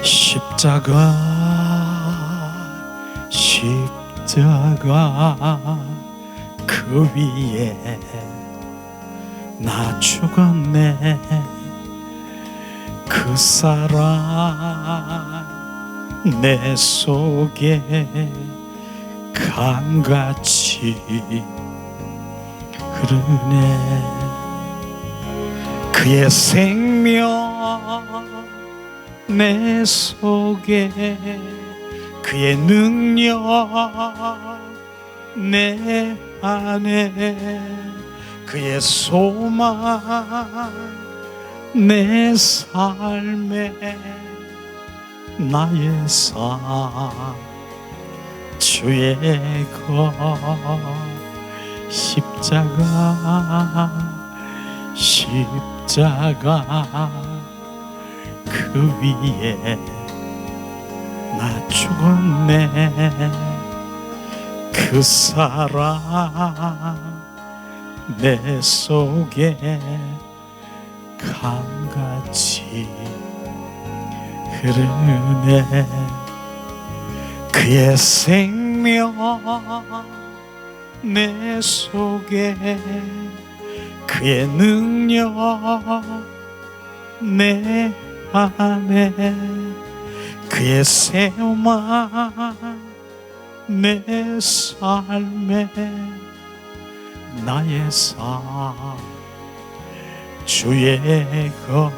십자가 그 위에 나 죽었네. 그 사랑 내 속에 강같이 흐르네. 그의 생명 내 속에, 그의 능력 내 안에, 그의 소망 내 삶에, 나의 삶 주의 것 십자가 그 위에 나 죽었네. 그 사랑 내 속에 강같이 흐르네. 그의 생명 내 속에, 그의 능력 내 안에, 그의 소망 내 삶에, 나의 삶 주의 것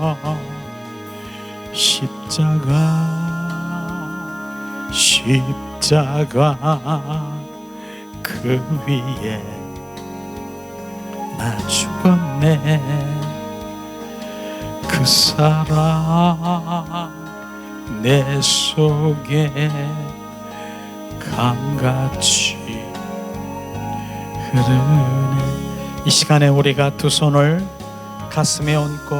십자가 그 위에 나 죽었네. 그 사랑 내 속에 강같이 흐르네. 이 시간에 우리가 두 손을 가슴에 얹고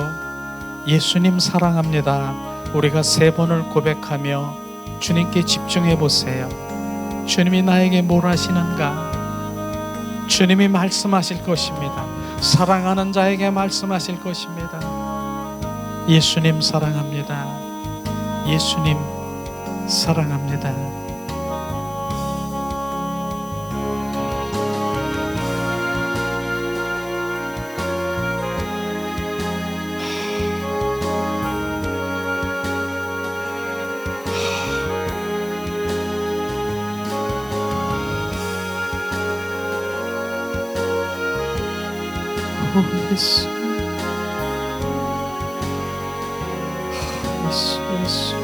예수님 사랑합니다, 우리가 3번을 고백하며 주님께 집중해 보세요. 주님이 나에게 뭘 하시는가? 주님이 말씀하실 것입니다. 사랑하는 자에게 말씀하실 것입니다. 예수님 사랑합니다. 예수님 사랑합니다. 예수, 예수, 예수.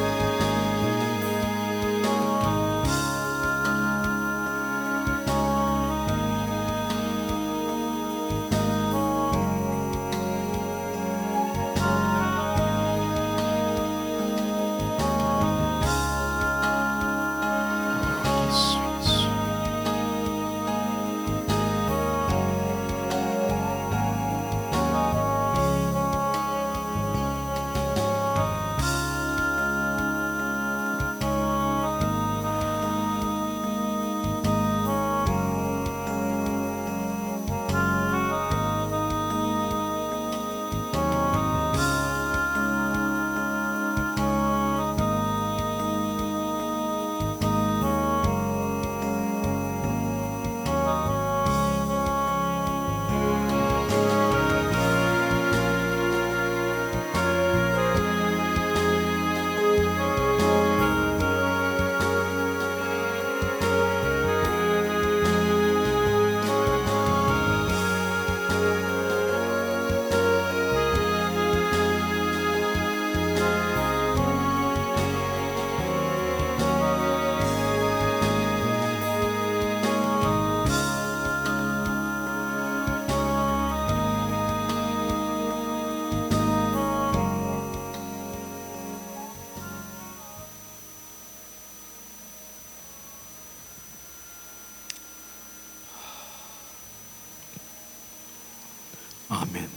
아멘.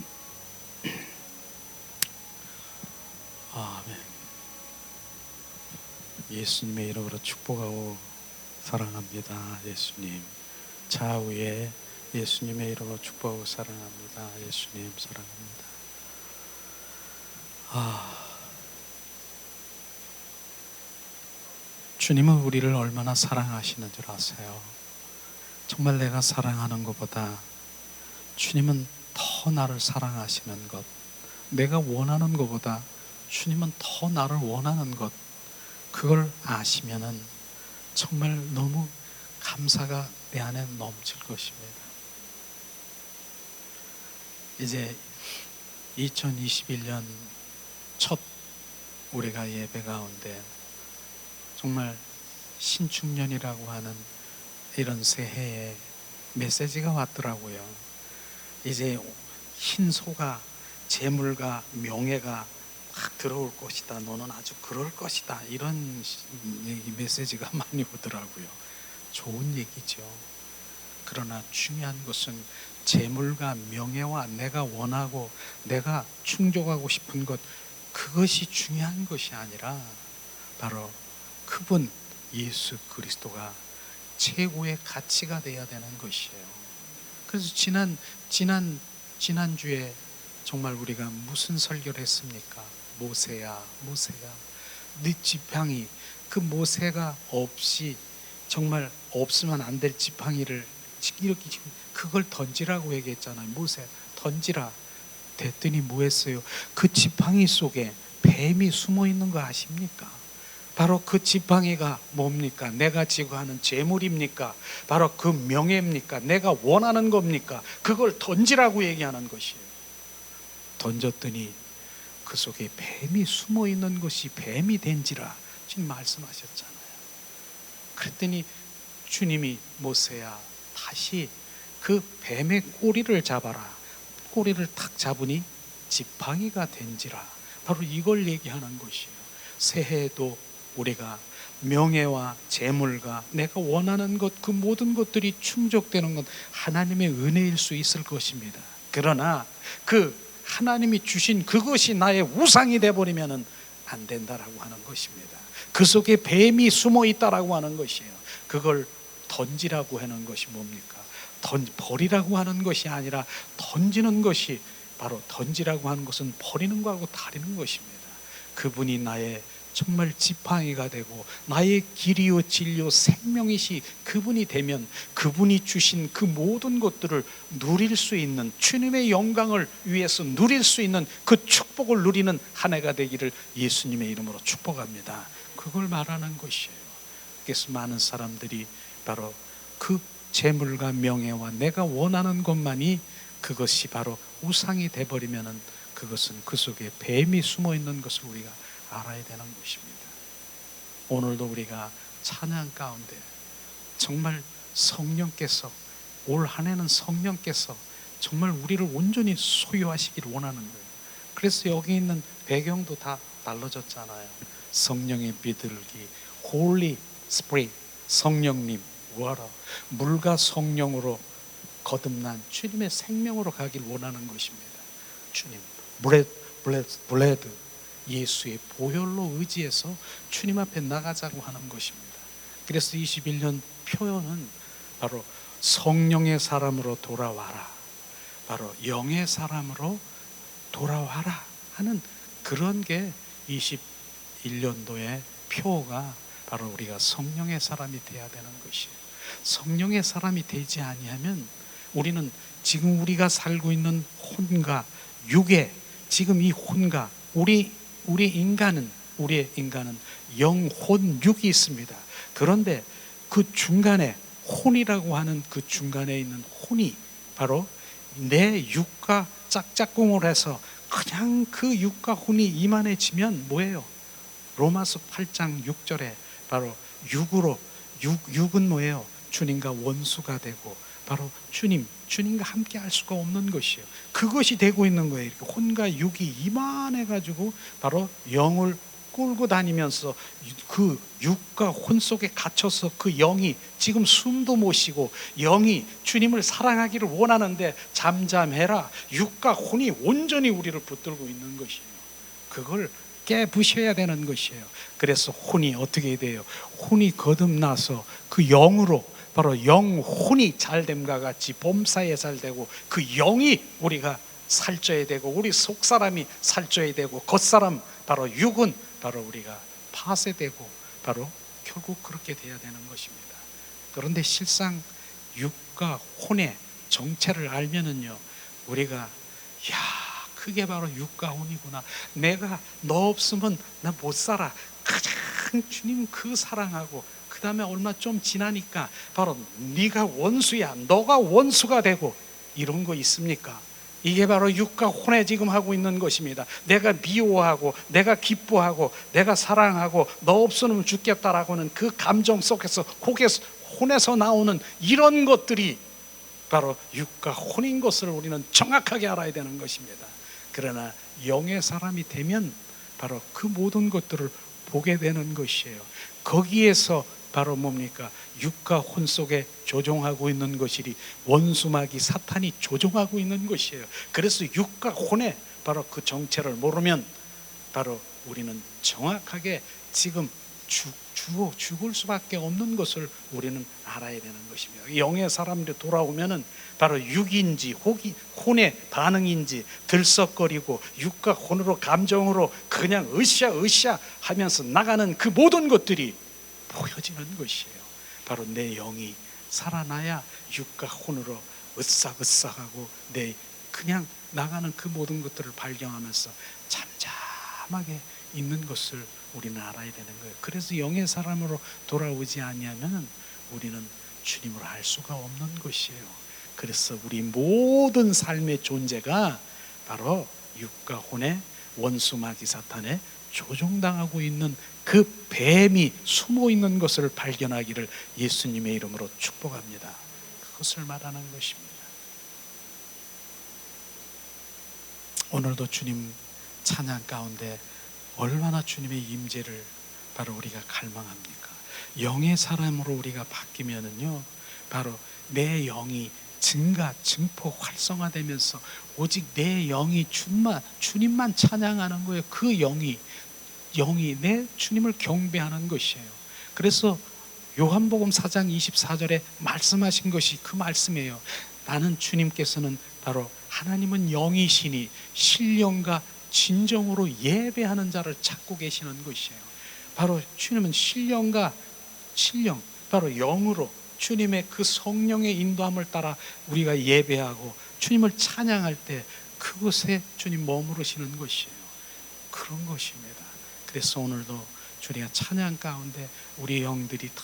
아멘. 예수님의 이름으로 축복하고 사랑합니다. 예수님 좌우에 예수님의 이름으로 축복하고 사랑합니다. 예수님 사랑합니다. 주님은 우리를 얼마나 사랑하시는 줄 아세요? 정말 내가 사랑하는 것보다 주님은 더 나를 사랑하시는 것, 내가 원하는 것보다 주님은 더 나를 원하는 것, 그걸 아시면은 정말 너무 감사가 내 안에 넘칠 것입니다. 이제 2021년 첫 우리가 예배 가운데 정말 신축년이라고 하는 이런 새해에 메시지가 왔더라고요. 이제 흰소가, 재물과 명예가 막 들어올 것이다. 너는 아주 그럴 것이다. 이런 메시지가 많이 오더라고요. 좋은 얘기죠. 그러나 중요한 것은 재물과 명예와 내가 원하고 내가 충족하고 싶은 것, 그것이 중요한 것이 아니라 바로 그분 예수 그리스도가 최고의 가치가 되어야 되는 것이에요. 그래서 지난주에 정말 우리가 무슨 설교를 했습니까? 모세야 네 지팡이, 그 모세가 없이 정말 없으면 안 될 지팡이를 이렇게 그걸 던지라고 얘기했잖아요. 모세 던지라. 됐더니 뭐 했어요? 그 지팡이 속에 뱀이 숨어 있는 거 아십니까? 바로 그 지팡이가 뭡니까? 내가 지구하는 재물입니까? 바로 그 명예입니까? 내가 원하는 겁니까? 그걸 던지라고 얘기하는 것이에요. 던졌더니 그 속에 뱀이 숨어 있는 것이 뱀이 된지라 지금 말씀하셨잖아요. 그랬더니 주님이 모세야 다시 그 뱀의 꼬리를 잡아라. 꼬리를 탁 잡으니 지팡이가 된지라. 바로 이걸 얘기하는 것이에요. 새해에도 우리가 명예와 재물과 내가 원하는 것, 그 모든 것들이 충족되는 건 하나님의 은혜일 수 있을 것입니다. 그러나 그 하나님이 주신 그것이 나의 우상이 되어버리면 안 된다라고 하는 것입니다. 그 속에 뱀이 숨어 있다라고 하는 것이에요. 그걸 던지라고 하는 것이 뭡니까? 버리라고 하는 것이 아니라 던지는 것이, 바로 던지라고 하는 것은 버리는 것하고 다른 것입니다. 그분이 나의 정말 지팡이가 되고 나의 길이요 진리요 생명이시 그분이 되면 그분이 주신 그 모든 것들을 누릴 수 있는, 주님의 영광을 위해서 누릴 수 있는 그 축복을 누리는 한 해가 되기를 예수님의 이름으로 축복합니다. 그걸 말하는 것이에요. 그래서 많은 사람들이 바로 그 재물과 명예와 내가 원하는 것만이 그것이 바로 우상이 돼버리면은 그것은 그 속에 뱀이 숨어 있는 것을 우리가 알아야 되는 것입니다. 오늘도 우리가 찬양 가운데 정말 성령께서, 올 한 해는 성령께서 정말 우리를 온전히 소유하시기를 원하는 거예요. 그래서 여기 있는 배경도 다 달라졌잖아요. 성령의 비둘기, Holy Spirit, 성령님, water, 물과 성령으로 거듭난 주님의 생명으로 가길 원하는 것입니다. 주님, 블레드, 예수의 보혈로 의지해서 주님 앞에 나가자고 하는 것입니다. 그래서 21년 표현은 바로 성령의 사람으로 돌아와라, 바로 영의 사람으로 돌아와라 하는 그런 게 21년도의 표가 바로 우리가 성령의 사람이 되어야 되는 것이에요. 성령의 사람이 되지 아니하면 우리는 지금 우리가 살고 있는 혼과 육의, 지금 이 혼과 우리의 인간은 영, 혼, 육이 있습니다. 그런데 그 중간에 혼이라고 하는 그 중간에 있는 혼이 바로 내 육과 짝짝꿍을 해서 그냥 그 육과 혼이 이만해지면 뭐예요? 로마서 8장 6절에 바로 육은 뭐예요? 주님과 원수가 되고 바로 주님과 함께 할 수가 없는 것이에요. 그것이 되고 있는 거예요. 이렇게 혼과 육이 이만해가지고 바로 영을 끌고 다니면서 그 육과 혼 속에 갇혀서 그 영이 지금 숨도 못 쉬고 영이 주님을 사랑하기를 원하는데 잠잠해라. 육과 혼이 온전히 우리를 붙들고 있는 것이에요. 그걸 깨부셔야 되는 것이에요. 그래서 혼이 어떻게 돼요? 혼이 거듭나서 그 영으로, 바로 영혼이 잘됨과 같이 봄사에 잘되고 그 영이 우리가 살쪄야 되고 우리 속사람이 살쪄야 되고 겉사람 바로 육은 바로 우리가 파쇄되고 바로 결국 그렇게 돼야 되는 것입니다. 그런데 실상 육과 혼의 정체를 알면은요, 우리가 야, 그게 바로 육과 혼이구나. 내가 너 없으면 나 못 살아. 가장 주님 그 사랑하고, 그 다음에 얼마 좀 지나니까 바로 네가 원수야, 너가 원수가 되고, 이런 거 있습니까? 이게 바로 육과 혼에 지금 하고 있는 것입니다. 내가 미워하고, 내가 기뻐하고, 내가 사랑하고, 너 없으면 죽겠다라고는 그 감정 속에서, 거기에서 혼에서 나오는 이런 것들이 바로 육과 혼인 것을 우리는 정확하게 알아야 되는 것입니다. 그러나 영의 사람이 되면 바로 그 모든 것들을 보게 되는 것이에요. 거기에서 바로 뭡니까? 육과 혼 속에 조종하고 있는 것이 원수마귀 사탄이 조종하고 있는 것이에요. 그래서 육과 혼의 바로 그 정체를 모르면 바로 우리는 정확하게 지금 죽을 수밖에 없는 것을 우리는 알아야 되는 것입니다. 영의 사람들이 돌아오면은 바로 육인지 혼의 반응인지 들썩거리고 육과 혼으로 감정으로 그냥 으쌰 하면서 나가는 그 모든 것들이 보여지는 것이에요. 바로 내 영이 살아나야 육과 혼으로 으싹하고 내 그냥 나가는 그 모든 것들을 발견하면서 잠잠하게 있는 것을 우리는 알아야 되는 거예요. 그래서 영의 사람으로 돌아오지 아니하면 우리는 주님을 알 수가 없는 것이에요. 그래서 우리 모든 삶의 존재가 바로 육과 혼의 원수 마귀 사탄에 조종당하고 있는 그 뱀이 숨어 있는 것을 발견하기를 예수님의 이름으로 축복합니다. 그것을 말하는 것입니다. 오늘도 주님 찬양 가운데 얼마나 주님의 임재를 바로 우리가 갈망합니까? 영의 사람으로 우리가 바뀌면은요, 바로 내 영이 증포 활성화되면서 오직 내 영이 주님만 찬양하는 거예요. 그 영이 내 주님을 경배하는 것이에요. 그래서 요한복음 4장 24절에 말씀하신 것이 그 말씀이에요. 나는 주님께서는 바로 하나님은 영이시니 신령과 진정으로 예배하는 자를 찾고 계시는 것이에요. 바로 주님은 신령, 바로 영으로 주님의 그 성령의 인도함을 따라 우리가 예배하고 주님을 찬양할 때 그곳에 주님 머무르시는 것이에요. 그런 것입니다. 그래서 오늘도 주님의 찬양 가운데 우리 영들이 더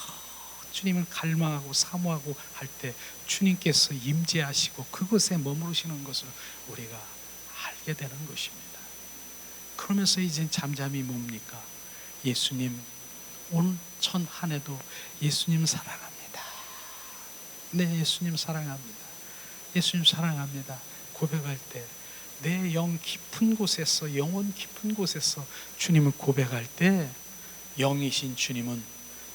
주님을 갈망하고 사모하고 할 때 주님께서 임재하시고 그곳에 머무르시는 것을 우리가 알게 되는 것입니다. 그러면서 이제 잠잠히 뭡니까? 예수님, 온 천 한 해도 예수님 사랑합니다. 네, 예수님 사랑합니다. 예수님 사랑합니다. 고백할 때 내 영 깊은 곳에서, 영혼 깊은 곳에서 주님을 고백할 때 영이신 주님은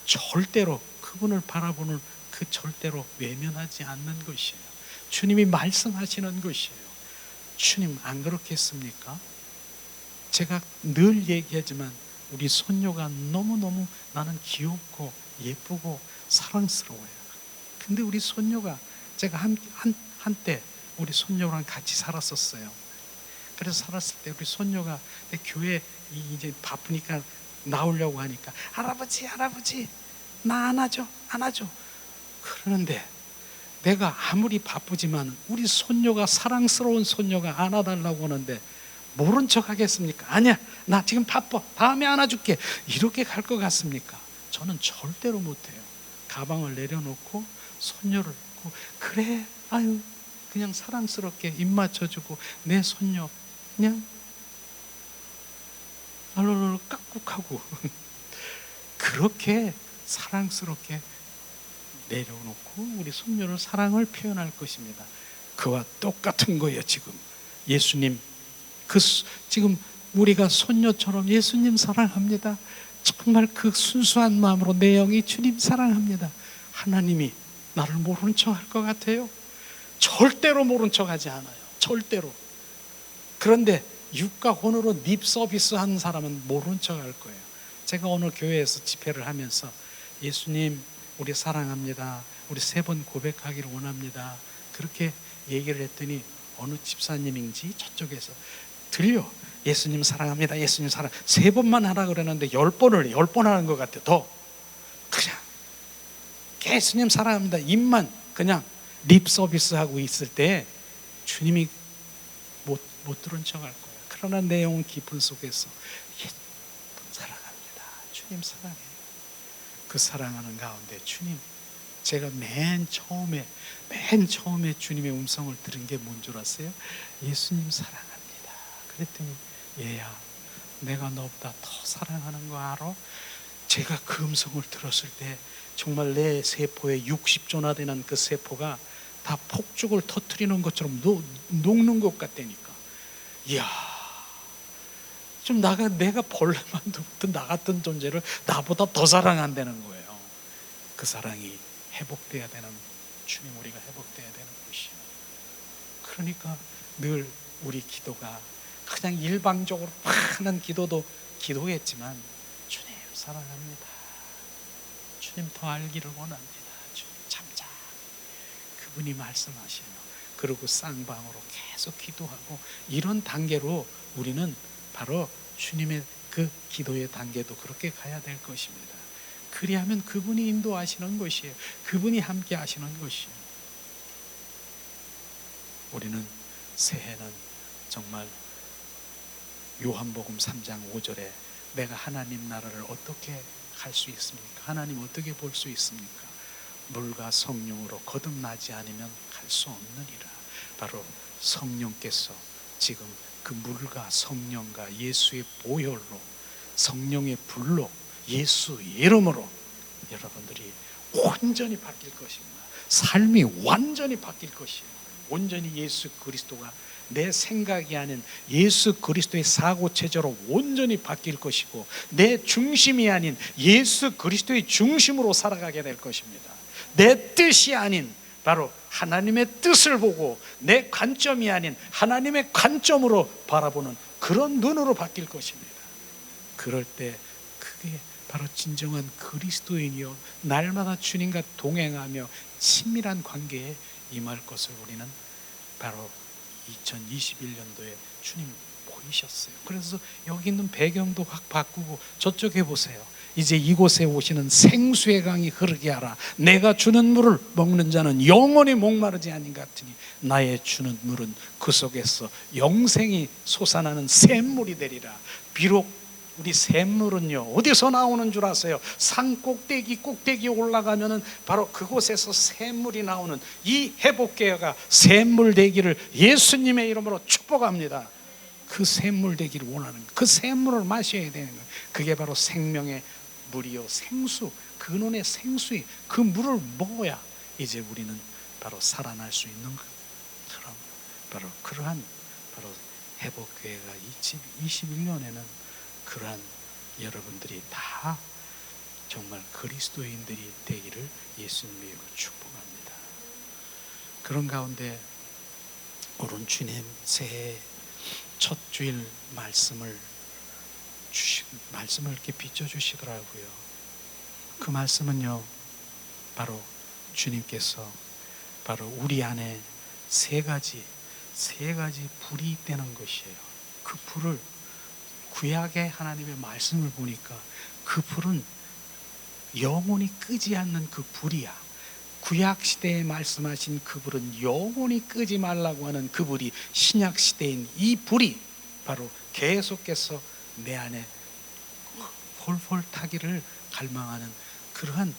절대로 그분을 바라보는 그 절대로 외면하지 않는 것이에요. 주님이 말씀하시는 것이에요. 주님 안 그렇겠습니까? 제가 늘 얘기하지만 우리 손녀가 너무너무 나는 귀엽고 예쁘고 사랑스러워요. 근데 우리 손녀가 제가 한때 우리 손녀랑 같이 살았었어요. 그래서 살았을 때 우리 손녀가 내 교회 이제 바쁘니까 나오려고 하니까 할아버지 나 안아줘. 그러는데 내가 아무리 바쁘지만 우리 손녀가 사랑스러운 손녀가 안아달라고 하는데 모른 척 하겠습니까? 아니야, 나 지금 바빠, 다음에 안아줄게, 이렇게 갈 것 같습니까? 저는 절대로 못해요. 가방을 내려놓고 손녀를 놓고 그래, 아유, 그냥 사랑스럽게 입 맞춰주고 내 손녀 그냥 알로로 깍꾹하고 그렇게 사랑스럽게 내려놓고 우리 손녀를 사랑을 표현할 것입니다. 그와 똑같은 거예요. 지금 예수님 지금 우리가 손녀처럼 예수님 사랑합니다. 정말 그 순수한 마음으로 내 영이 주님 사랑합니다. 하나님이 나를 모른 척 할 것 같아요? 절대로 모른 척 하지 않아요. 절대로. 그런데 육과 혼으로 립 서비스 하는 사람은 모른 척 할 거예요. 제가 오늘 교회에서 집회를 하면서 예수님 우리 사랑합니다. 우리 3번 고백하기를 원합니다. 그렇게 얘기를 했더니 어느 집사님인지 저쪽에서 들려. 예수님 사랑합니다. 예수님 사랑. 3번만 하라 그러는데 10번 하는 것 같아. 더. 예수님 사랑합니다 입만 그냥 립 서비스하고 있을 때 주님이 못 들은 척할 거예요. 그러나 내용은 깊은 속에서 사랑합니다. 주님 사랑해요. 그 사랑하는 가운데 주님, 제가 맨 처음에 주님의 음성을 들은 게 뭔 줄 아세요? 예수님 사랑합니다. 그랬더니 얘야, 내가 너보다 더 사랑하는 거 알아? 제가 그 음성을 들었을 때 정말 내 세포에 60조나 되는 그 세포가 다 폭죽을 터뜨리는 것처럼 녹는 것 같다니까. 이야, 좀 내가 벌레만두부터 나 같은 존재를 나보다 더 사랑한다는 거예요. 그 사랑이 회복돼야 되는, 주님, 우리가 회복돼야 되는 것이에요. 그러니까 늘 우리 기도가 그냥 일방적으로 하는 기도도 기도했지만, 주님 사랑합니다, 주님 더 알기를 원합니다, 주님 참자, 그분이 말씀하시며, 그리고 쌍방으로 계속 기도하고, 이런 단계로 우리는 바로 주님의 그 기도의 단계도 그렇게 가야 될 것입니다. 그리하면 그분이 인도하시는 것이에요. 그분이 함께 하시는 것이에요. 우리는 새해는 정말 요한복음 3장 5절에 내가 하나님 나라를 어떻게 갈 수 있습니까? 하나님 어떻게 볼 수 있습니까? 물과 성령으로 거듭나지 않으면 갈 수 없느니라. 바로 성령께서 지금 그 물과 성령과 예수의 보혈로, 성령의 불로, 예수 이름으로 여러분들이 온전히 바뀔 것입니다. 삶이 완전히 바뀔 것이에요. 온전히 예수 그리스도가 내 생각이 아닌 예수 그리스도의 사고체제로 온전히 바뀔 것이고, 내 중심이 아닌 예수 그리스도의 중심으로 살아가게 될 것입니다. 내 뜻이 아닌 바로 하나님의 뜻을 보고, 내 관점이 아닌 하나님의 관점으로 바라보는 그런 눈으로 바뀔 것입니다. 그럴 때 그게 바로 진정한 그리스도인이요, 날마다 주님과 동행하며 친밀한 관계에 임할 것을 우리는 바로 2021년도에 주님 보이셨어요. 그래서 여기 있는 배경도 확 바꾸고, 저쪽에 보세요. 이제 이곳에 오시는 생수의 강이 흐르게 하라. 내가 주는 물을 먹는 자는 영원히 목마르지 아닌 같으니 나의 주는 물은 그 속에서 영생이 솟아나는 샘물이 되리라. 비록 우리 샘물은요, 어디서 나오는 줄 아세요? 산 꼭대기 올라가면은 바로 그곳에서 샘물이 나오는 이 회복계가 샘물 되기를 예수님의 이름으로 축복합니다. 그 샘물 되기를 원하는, 그 샘물을 마셔야 되는 거예요. 그게 바로 생명의 물이요, 생수, 근원의 생수이, 그 물을 먹어야 이제 우리는 바로 살아날 수 있는 것처럼, 바로 그러한 바로 회복교회가 2021년에는 그러한 여러분들이 다 정말 그리스도인들이 되기를 예수님의 이름으로 축복합니다. 그런 가운데 오른 주님 새해 첫 주일 말씀을 이렇게 비춰주시더라고요. 그 말씀은요, 바로 주님께서 바로 우리 안에 세 가지 불이 있다는 것이에요. 그 불을, 구약의 하나님의 말씀을 보니까 그 불은 영원히 끄지 않는 그 불이야. 구약 시대에 말씀하신 그 불은 영원히 끄지 말라고 하는 그 불이, 신약 시대인 이 불이 바로 계속해서 내 안에 폴폴 타기를 갈망하는 그러한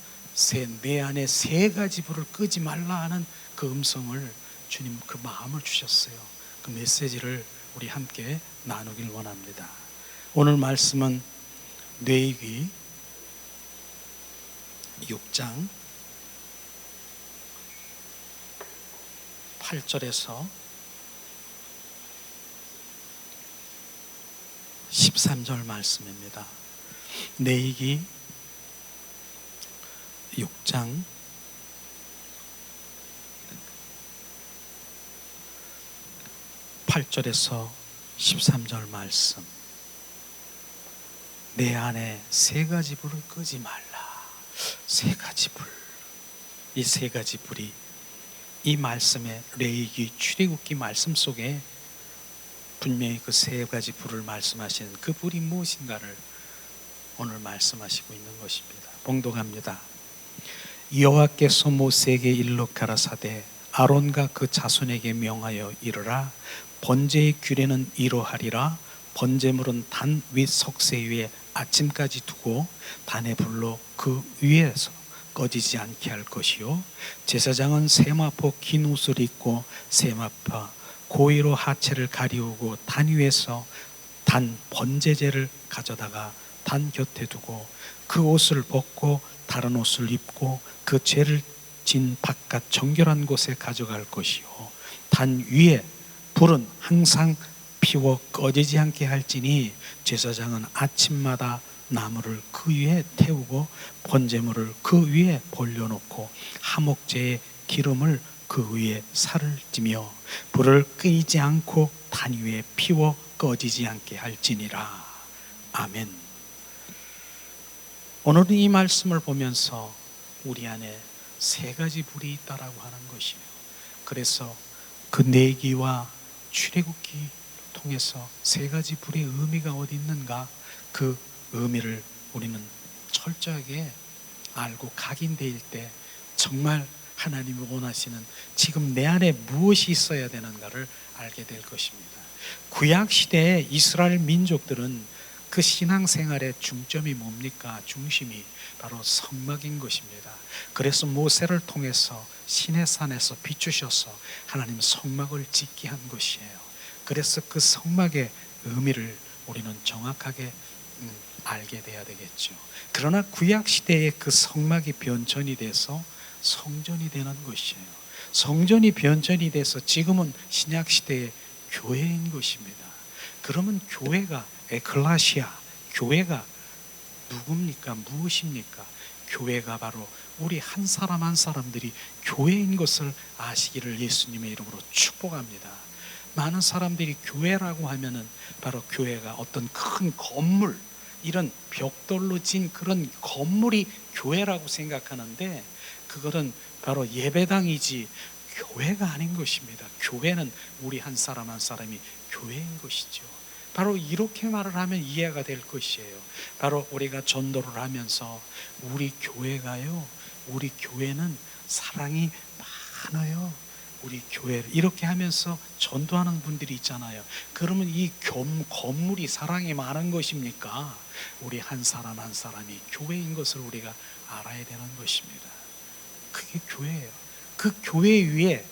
내 안에 세 가지 불을 끄지 말라 하는 그 음성을 주님, 그 마음을 주셨어요. 그 메시지를 우리 함께 나누길 원합니다. 오늘 말씀은 뇌이기 6장 8절에서 13절 말씀입니다. 뇌이기 6장 8절에서 13절 말씀. 내 안에 세 가지 불을 끄지 말라. 세 가지 불. 이 세 가지 불이 이 말씀의 레위기 출애굽기 말씀 속에 분명히 그 세 가지 불을 말씀하시는 그 불이 무엇인가를 오늘 말씀하시고 있는 것입니다. 봉독합니다. 여호와께서 모세에게 일러 가라사대 아론과 그 자손에게 명하여 이르라. 번제의 규례는 이러하리라. 번제물은 단 윗 석쇠 위에 아침까지 두고 단에 불로 그 위에서 꺼지지 않게 할 것이요, 제사장은 세마포 긴 옷을 입고 세마파 고위로 하체를 가리우고 단 위에서 단 번제제를 가져다가 단 곁에 두고 그 옷을 벗고 다른 옷을 입고 그 죄를 진 바깥 정결한 곳에 가져갈 것이요, 단 위에 불은 항상 피워 꺼지지 않게 할지니 제사장은 아침마다 나무를 그 위에 태우고 번제물을 그 위에 벌려놓고 하목제의 기름을 그 위에 살을 찌며 불을 끄이지 않고 단 위에 피워 꺼지지 않게 할지니라. 아멘. 오늘은 이 말씀을 보면서 우리 안에 세 가지 불이 있다라고 하는 것이에요. 그래서 그 내기와 출애굽기 통해서 세 가지 불의 의미가 어디 있는가, 그 의미를 우리는 철저하게 알고 각인될 때 정말 하나님이 원하시는 지금 내 안에 무엇이 있어야 되는가를 알게 될 것입니다. 구약 시대의 이스라엘 민족들은 그 신앙생활의 중점이 뭡니까? 중심이 바로 성막인 것입니다. 그래서 모세를 통해서 시내산에서 비추셔서 하나님 성막을 짓게 한 것이에요. 그래서 그 성막의 의미를 우리는 정확하게 알게 돼야 되겠죠. 그러나 구약 시대에 그 성막이 변천이 돼서 성전이 되는 것이에요. 성전이 변천이 돼서 지금은 신약 시대의 교회인 것입니다. 그러면 교회가 에클라시아, 교회가 누굽니까? 무엇입니까? 교회가 바로 우리 한 사람 한 사람들이 교회인 것을 아시기를 예수님의 이름으로 축복합니다. 많은 사람들이 교회라고 하면은 바로 교회가 어떤 큰 건물, 이런 벽돌로 진 그런 건물이 교회라고 생각하는데, 그것은 바로 예배당이지 교회가 아닌 것입니다. 교회는 우리 한 사람 한 사람이 교회인 것이죠. 바로 이렇게 말을 하면 이해가 될 것이에요. 바로 우리가 전도를 하면서 우리 교회가요, 우리 교회는 사랑이 많아요. 우리 교회를 이렇게 하면서 전도하는 분들이 있잖아요. 그러면 이 건물이 사랑이 많은 것입니까? 우리 한 사람 한 사람이 교회인 것을 우리가 알아야 되는 것입니다. 그게 교회예요. 그 교회 위에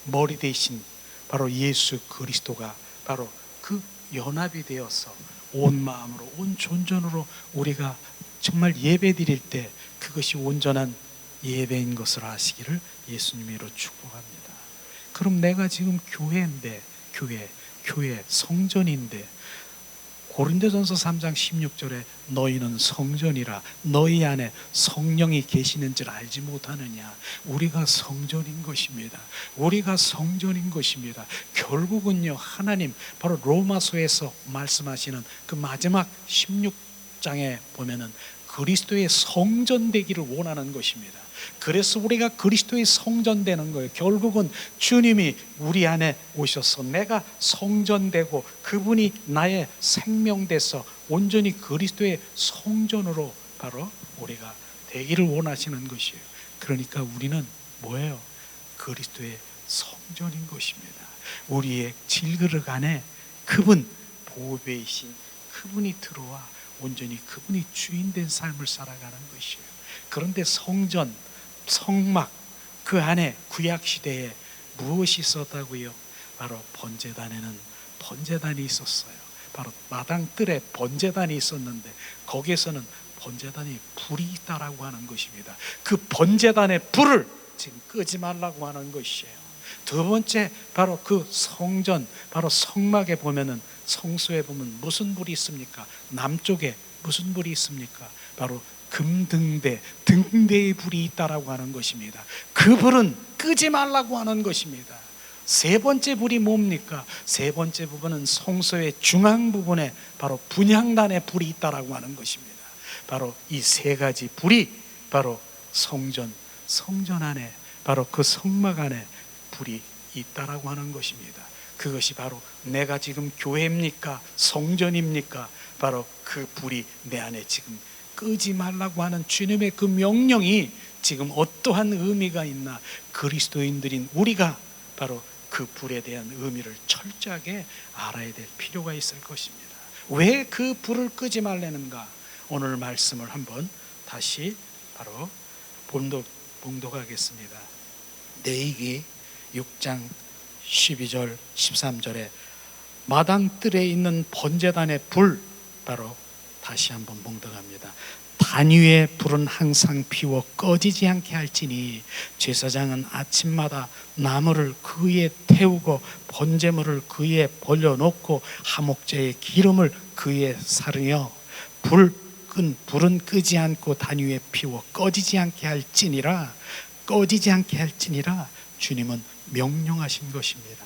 머리 대신 바로 예수 그리스도가 바로 그 연합이 되어서 온 마음으로 온 존전으로 우리가 정말 예배 드릴 때 그것이 온전한 예배인 것을 아시기를 예수님으로 축복합니다. 그럼 내가 지금 교회인데, 교회 성전인데, 고린도전서 3장 16절에 너희는 성전이라 너희 안에 성령이 계시는 줄 알지 못하느냐. 우리가 성전인 것입니다. 우리가 성전인 것입니다. 결국은요, 하나님 바로 로마서에서 말씀하시는 그 마지막 16장에 보면은 그리스도의 성전 되기를 원하는 것입니다. 그래서 우리가 그리스도의 성전 되는 거예요. 결국은 주님이 우리 안에 오셔서 내가 성전 되고 그분이 나의 생명 돼서 온전히 그리스도의 성전으로 바로 우리가 되기를 원하시는 것이에요. 그러니까 우리는 뭐예요? 그리스도의 성전인 것입니다. 우리의 질그릇 안에 그분 보배이신 그분이 들어와 온전히 그분이 주인 된 삶을 살아가는 것이에요. 그런데 성전, 성막, 그 안에 구약 시대에 무엇이 있었다고요? 바로 번제단에는 번제단이 있었어요. 바로 마당 뜰에 번제단이 있었는데 거기에서는 번제단에 불이 있다라고 하는 것입니다. 그 번제단의 불을 지금 끄지 말라고 하는 것이에요. 두 번째, 바로 그 성전, 바로 성막에 보면은 성소에 보면 무슨 불이 있습니까? 남쪽에 무슨 불이 있습니까? 바로 금등대, 등대의 불이 있다라고 하는 것입니다. 그 불은 끄지 말라고 하는 것입니다. 세 번째 불이 뭡니까? 세 번째 부분은 성소의 중앙 부분에 바로 분향단의 불이 있다라고 하는 것입니다. 바로 이 세 가지 불이 바로 성전 안에, 바로 그 성막 안에 불이 있다라고 하는 것입니다. 그것이 바로 내가 지금 교회입니까? 성전입니까? 바로 그 불이 내 안에 지금 끄지 말라고 하는 주님의 그 명령이 지금 어떠한 의미가 있나 그리스도인들인 우리가 바로 그 불에 대한 의미를 철저하게 알아야 될 필요가 있을 것입니다. 왜 그 불을 끄지 말라는가? 오늘 말씀을 한번 다시 바로 봉독하겠습니다. 레위기 6장 12절 13절에 마당뜰에 있는 번제단의 불, 바로 다시 한번 봉독합니다. 단 위에 불은 항상 피워 꺼지지 않게 할지니 제사장은 아침마다 나무를 그 위에 태우고 번제물을 그 위에 벌려놓고 하목제의 기름을 그 위에 사르며 불은 끄지 않고 단 위에 피워 꺼지지 않게 할지니라 주님은 명령하신 것입니다.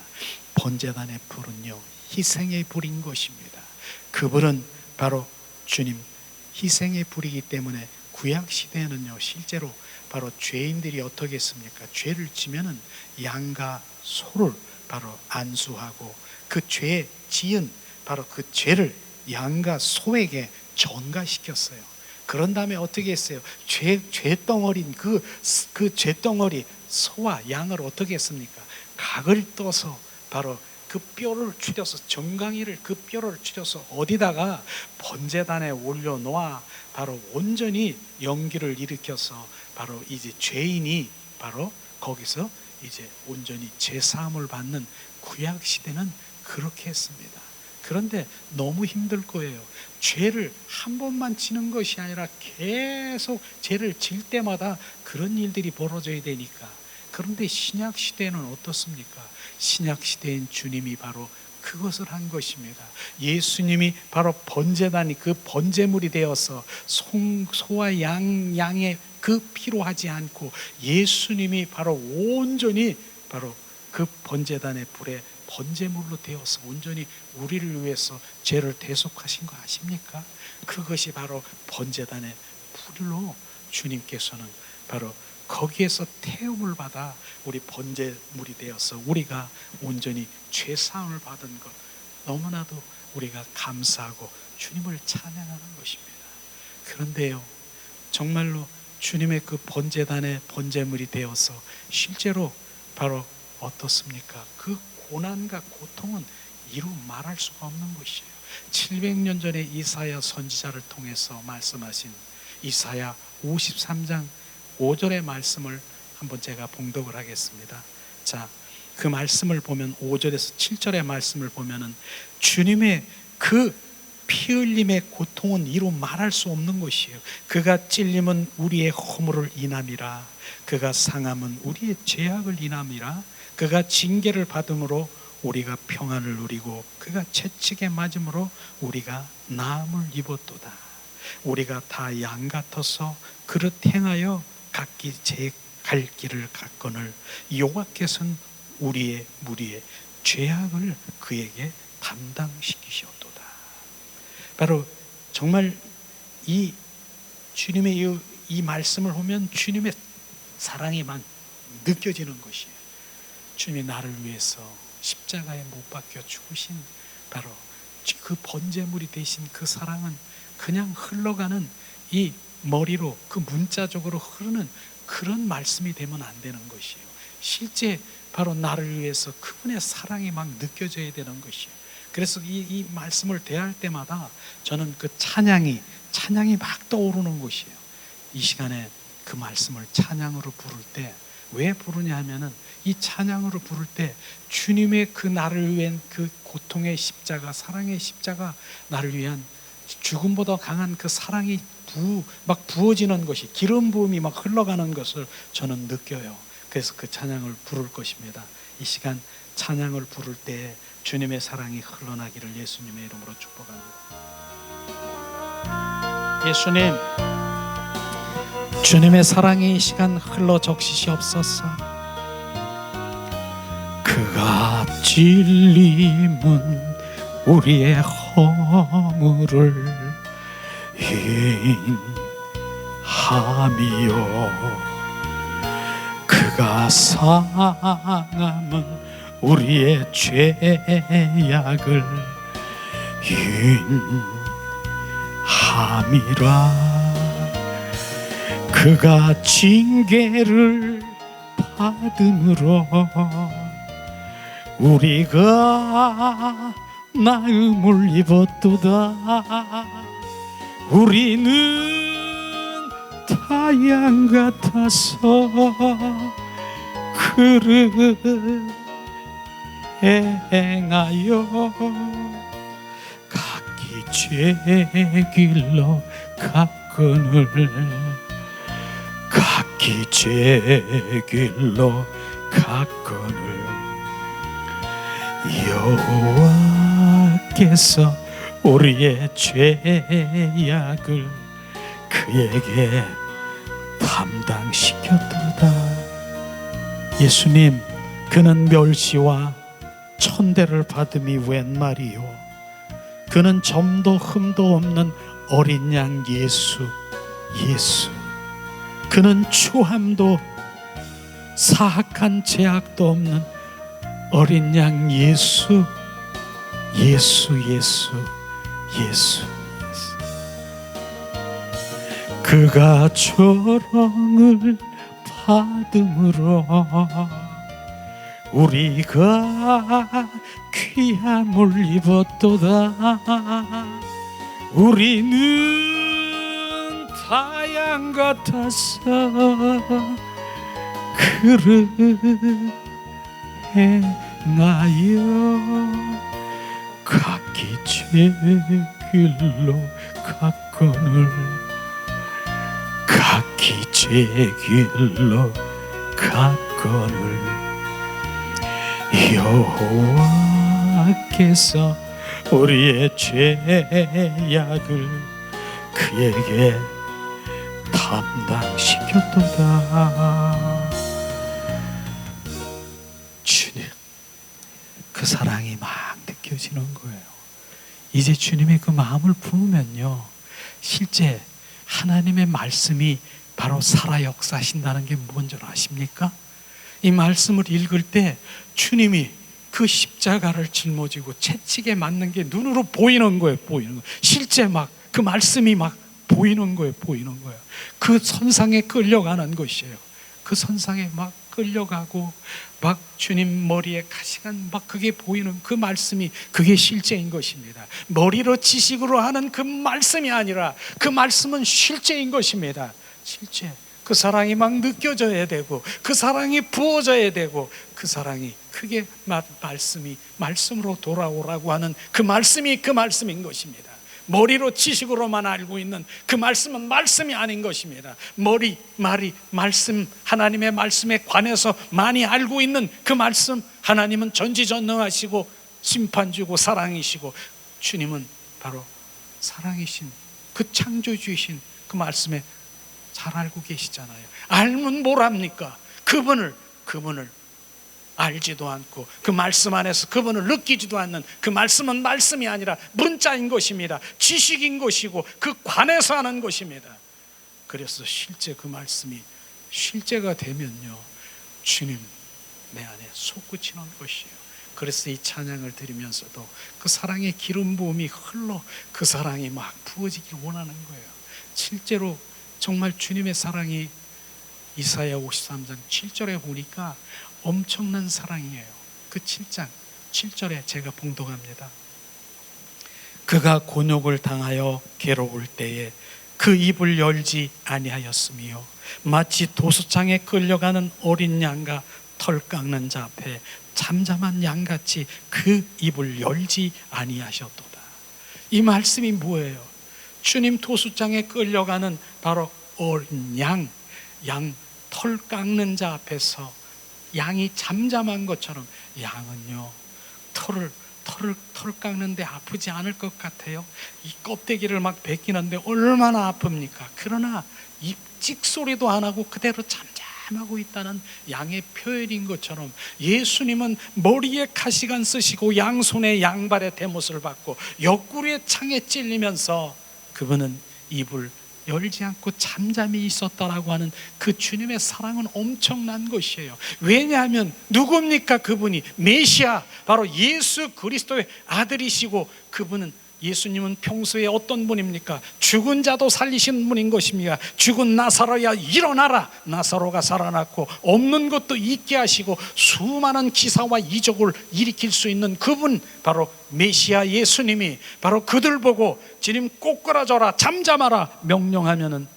번제단의 불은요, 희생의 불인 것입니다. 그 불은 바로 주님 희생의 불이기 때문에 구약 시대에는요, 실제로 바로 죄인들이 어떻게 했습니까? 죄를 지면은 양과 소를 바로 안수하고 그 죄에 지은 바로 그 죄를 양과 소에게 전가시켰어요. 그런 다음에 어떻게 했어요? 죄덩어리인 그 죄덩어리 소와 양을 어떻게 했습니까? 각을 떠서 바로 그 뼈를 추려서 정강이를 그 뼈를 추려서 어디다가 번제단에 올려놓아 바로 온전히 연기를 일으켜서 바로 이제 죄인이 바로 거기서 이제 온전히 제사함을 받는 구약 시대는 그렇게 했습니다. 그런데 너무 힘들 거예요. 죄를 한 번만 지는 것이 아니라 계속 죄를 질 때마다 그런 일들이 벌어져야 되니까. 그런데 신약 시대는 어떻습니까? 신약 시대인 주님이 바로 그것을 한 것입니다. 예수님이 바로 번제단이 그 번제물이 되어서 소와 양의 그 피로 하지 않고 예수님이 바로 온전히 바로 그 번제단의 불에 번제물로 되어서 온전히 우리를 위해서 죄를 대속하신 거 아십니까? 그것이 바로 번제단의 불로 주님께서는 바로 거기에서 태움을 받아 우리 번제물이 되어서 우리가 온전히 죄사함을 받은 것, 너무나도 우리가 감사하고 주님을 찬양하는 것입니다. 그런데요, 정말로 주님의 그 번제단의 번제물이 되어서 실제로 바로 어떻습니까? 그 고난과 고통은 이루 말할 수가 없는 것이에요. 700년 전에 이사야 선지자를 통해서 말씀하신 이사야 53장 5절의 말씀을 한번 제가 봉독을 하겠습니다. 자, 그 말씀을 보면 5절에서 7절의 말씀을 보면은 주님의 그 피 흘림의 고통은 이루 말할 수 없는 것이에요. 그가 찔림은 우리의 허물을 인함이라, 그가 상함은 우리의 죄악을 인함이라, 그가 징계를 받음으로 우리가 평안을 누리고 그가 채찍에 맞음으로 우리가 나음을 입었도다. 우리가 다 양 같아서 그릇 행하여 각기 제 갈 길을 갔거늘 여호와께서는 우리의 무리의 죄악을 그에게 담당시키셨도다. 바로 정말 이 주님의 이 말씀을 보면 주님의 사랑이 막 느껴지는 것이에요. 주님이 나를 위해서 십자가에 못 박혀 죽으신 바로 그 번제물이 되신 그 사랑은 그냥 흘러가는 이 머리로 그 문자적으로 흐르는 그런 말씀이 되면 안 되는 것이에요. 실제 바로 나를 위해서 그분의 사랑이 막 느껴져야 되는 것이에요. 그래서 이 말씀을 대할 때마다 저는 그 찬양이 막 떠오르는 것이에요. 이 시간에 그 말씀을 찬양으로 부를 때 왜 부르냐 하면은 이 찬양으로 부를 때 주님의 그 나를 위한 그 고통의 십자가, 사랑의 십자가, 나를 위한 죽음보다 강한 그 사랑이 막 부어지는 것이, 기름 부음이 막 흘러가는 것을 저는 느껴요. 그래서 그 찬양을 부를 것입니다. 이 시간 찬양을 부를 때 주님의 사랑이 흘러나기를 예수님의 이름으로 축복합니다. 예수님, 주님의 사랑이 이 시간 흘러 적시시옵소서. 그가 찔림은 우리의 허물을 인함이요, 그가 상함은 우리의 죄악을 인함이라, 그가 징계를 받음으로 우리가 나음을 입었도다. 우리는 타양 같아서 그를 행하여 각기 죄 길로 갔거늘 각기 죄 길로 갔거늘 여호와께서 우리의 죄악을 그에게 담당시켰도다. 예수님, 그는 멸시와 천대를 받음이 웬 말이요. 그는 점도 흠도 없는 어린 양 예수. 그는 추함도 사악한 죄악도 없는 어린 양 예수. 그가 조롱을 받음으로 우리가 귀함을 입었도다. 우리는 타양 같아서 그를 행하여 각기 죄 길로 갔거늘 각기 죄 길로 갔거늘 여호와께서 우리의 죄악을 그에게 담당시켰도다. 주님, 그 사랑이 막 느껴지는 거예요. 이제 주님의 그 마음을 부으면요, 실제 하나님의 말씀이 바로 살아 역사하신다는 게 뭔 줄 아십니까? 이 말씀을 읽을 때 주님이 그 십자가를 짊어지고 채찍에 맞는 게 눈으로 보이는 거예요. 실제 막 그 말씀이 막 보이는 거예요. 그 선상에 끌려가는 것이에요. 그 선상에 막 끌려가고 막 주님 머리에 가시간 막 그게 보이는 그 말씀이 그게 실제인 것입니다. 머리로 지식으로 하는 그 말씀이 아니라 그 말씀은 실제인 것입니다. 실제 그 사랑이 막 느껴져야 되고 그 사랑이 부어져야 되고 그 사랑이 크게 말씀으로 돌아오라고 하는 그 말씀인 것입니다. 머리로 지식으로만 알고 있는 그 말씀은 말씀이 아닌 것입니다. 말씀, 하나님의 말씀에 관해서 많이 알고 있는 그 말씀, 하나님은 전지전능하시고 심판주고 사랑이시고 주님은 바로 사랑이신 그 창조주이신 그 말씀에 잘 알고 계시잖아요. 알면 뭘 합니까? 그분을 알지도 않고 그 말씀 안에서 그분을 느끼지도 않는 그 말씀은 말씀이 아니라 문자인 것입니다. 지식인 것이고 그 관해서 하는 것입니다. 그래서 실제 그 말씀이 실제가 되면요, 주님 내 안에 솟구치는 것이에요. 그래서 이 찬양을 드리면서도 그 사랑의 기름 부음이 흘러 그 사랑이 막 부어지길 원하는 거예요. 실제로 정말 주님의 사랑이 이사야 53장 7절에 보니까 엄청난 사랑이에요. 그 7장 7절에 제가 봉독합니다. 그가 곤욕을 당하여 괴로울 때에 그 입을 열지 아니하였으며 마치 도수장에 끌려가는 어린 양과 털 깎는 자 앞에 잠잠한 양같이 그 입을 열지 아니하셨도다. 이 말씀이 뭐예요? 주님 도수장에 끌려가는 바로 어린 양 털 깎는 자 앞에서 양이 잠잠한 것처럼 양은요 털을 깎는데 아프지 않을 것 같아요. 이 껍데기를 막 벗기는데 얼마나 아픕니까? 그러나 이 찍소리도 안 하고 그대로 잠잠하고 있다는 양의 표현인 것처럼 예수님은 머리에 가시관 쓰시고 양손에 양발에 대못을 받고 옆구리에 창에 찔리면서 그분은 입을 열지 않고 잠잠히 있었다라고 하는 그 주님의 사랑은 엄청난 것이에요. 왜냐하면 누굽니까? 그분이 메시아, 바로 예수 그리스도의 아들이시고 그분은 예수님은 평소에 어떤 분입니까? 죽은 자도 살리시는 분인 것입니다. 죽은 나사로야 일어나라. 나사로가 살아났고 없는 것도 있게 하시고 수많은 기사와 이적을 일으킬 수 있는 그분, 바로 메시아 예수님이 바로 그들 보고 주님 꼬꾸라져라, 잠잠하라 명령하면은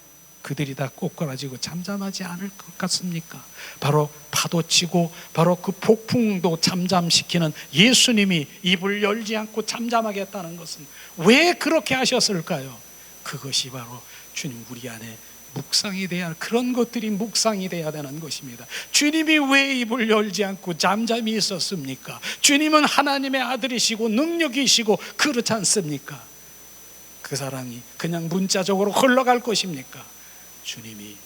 그들이 다 꼬꾸라지고 잠잠하지 않을 것 같습니까? 바로 파도치고 바로 그 폭풍도 잠잠시키는 예수님이 입을 열지 않고 잠잠하게 했다는 것은 왜 그렇게 하셨을까요? 그것이 바로 주님 우리 안에 묵상이 돼야, 그런 것들이 묵상이 돼야 되는 것입니다. 주님이 왜 입을 열지 않고 잠잠히 있었습니까? 주님은 하나님의 아들이시고 능력이시고 그렇지 않습니까? 그 사랑이 그냥 문자적으로 흘러갈 것입니까? 주님이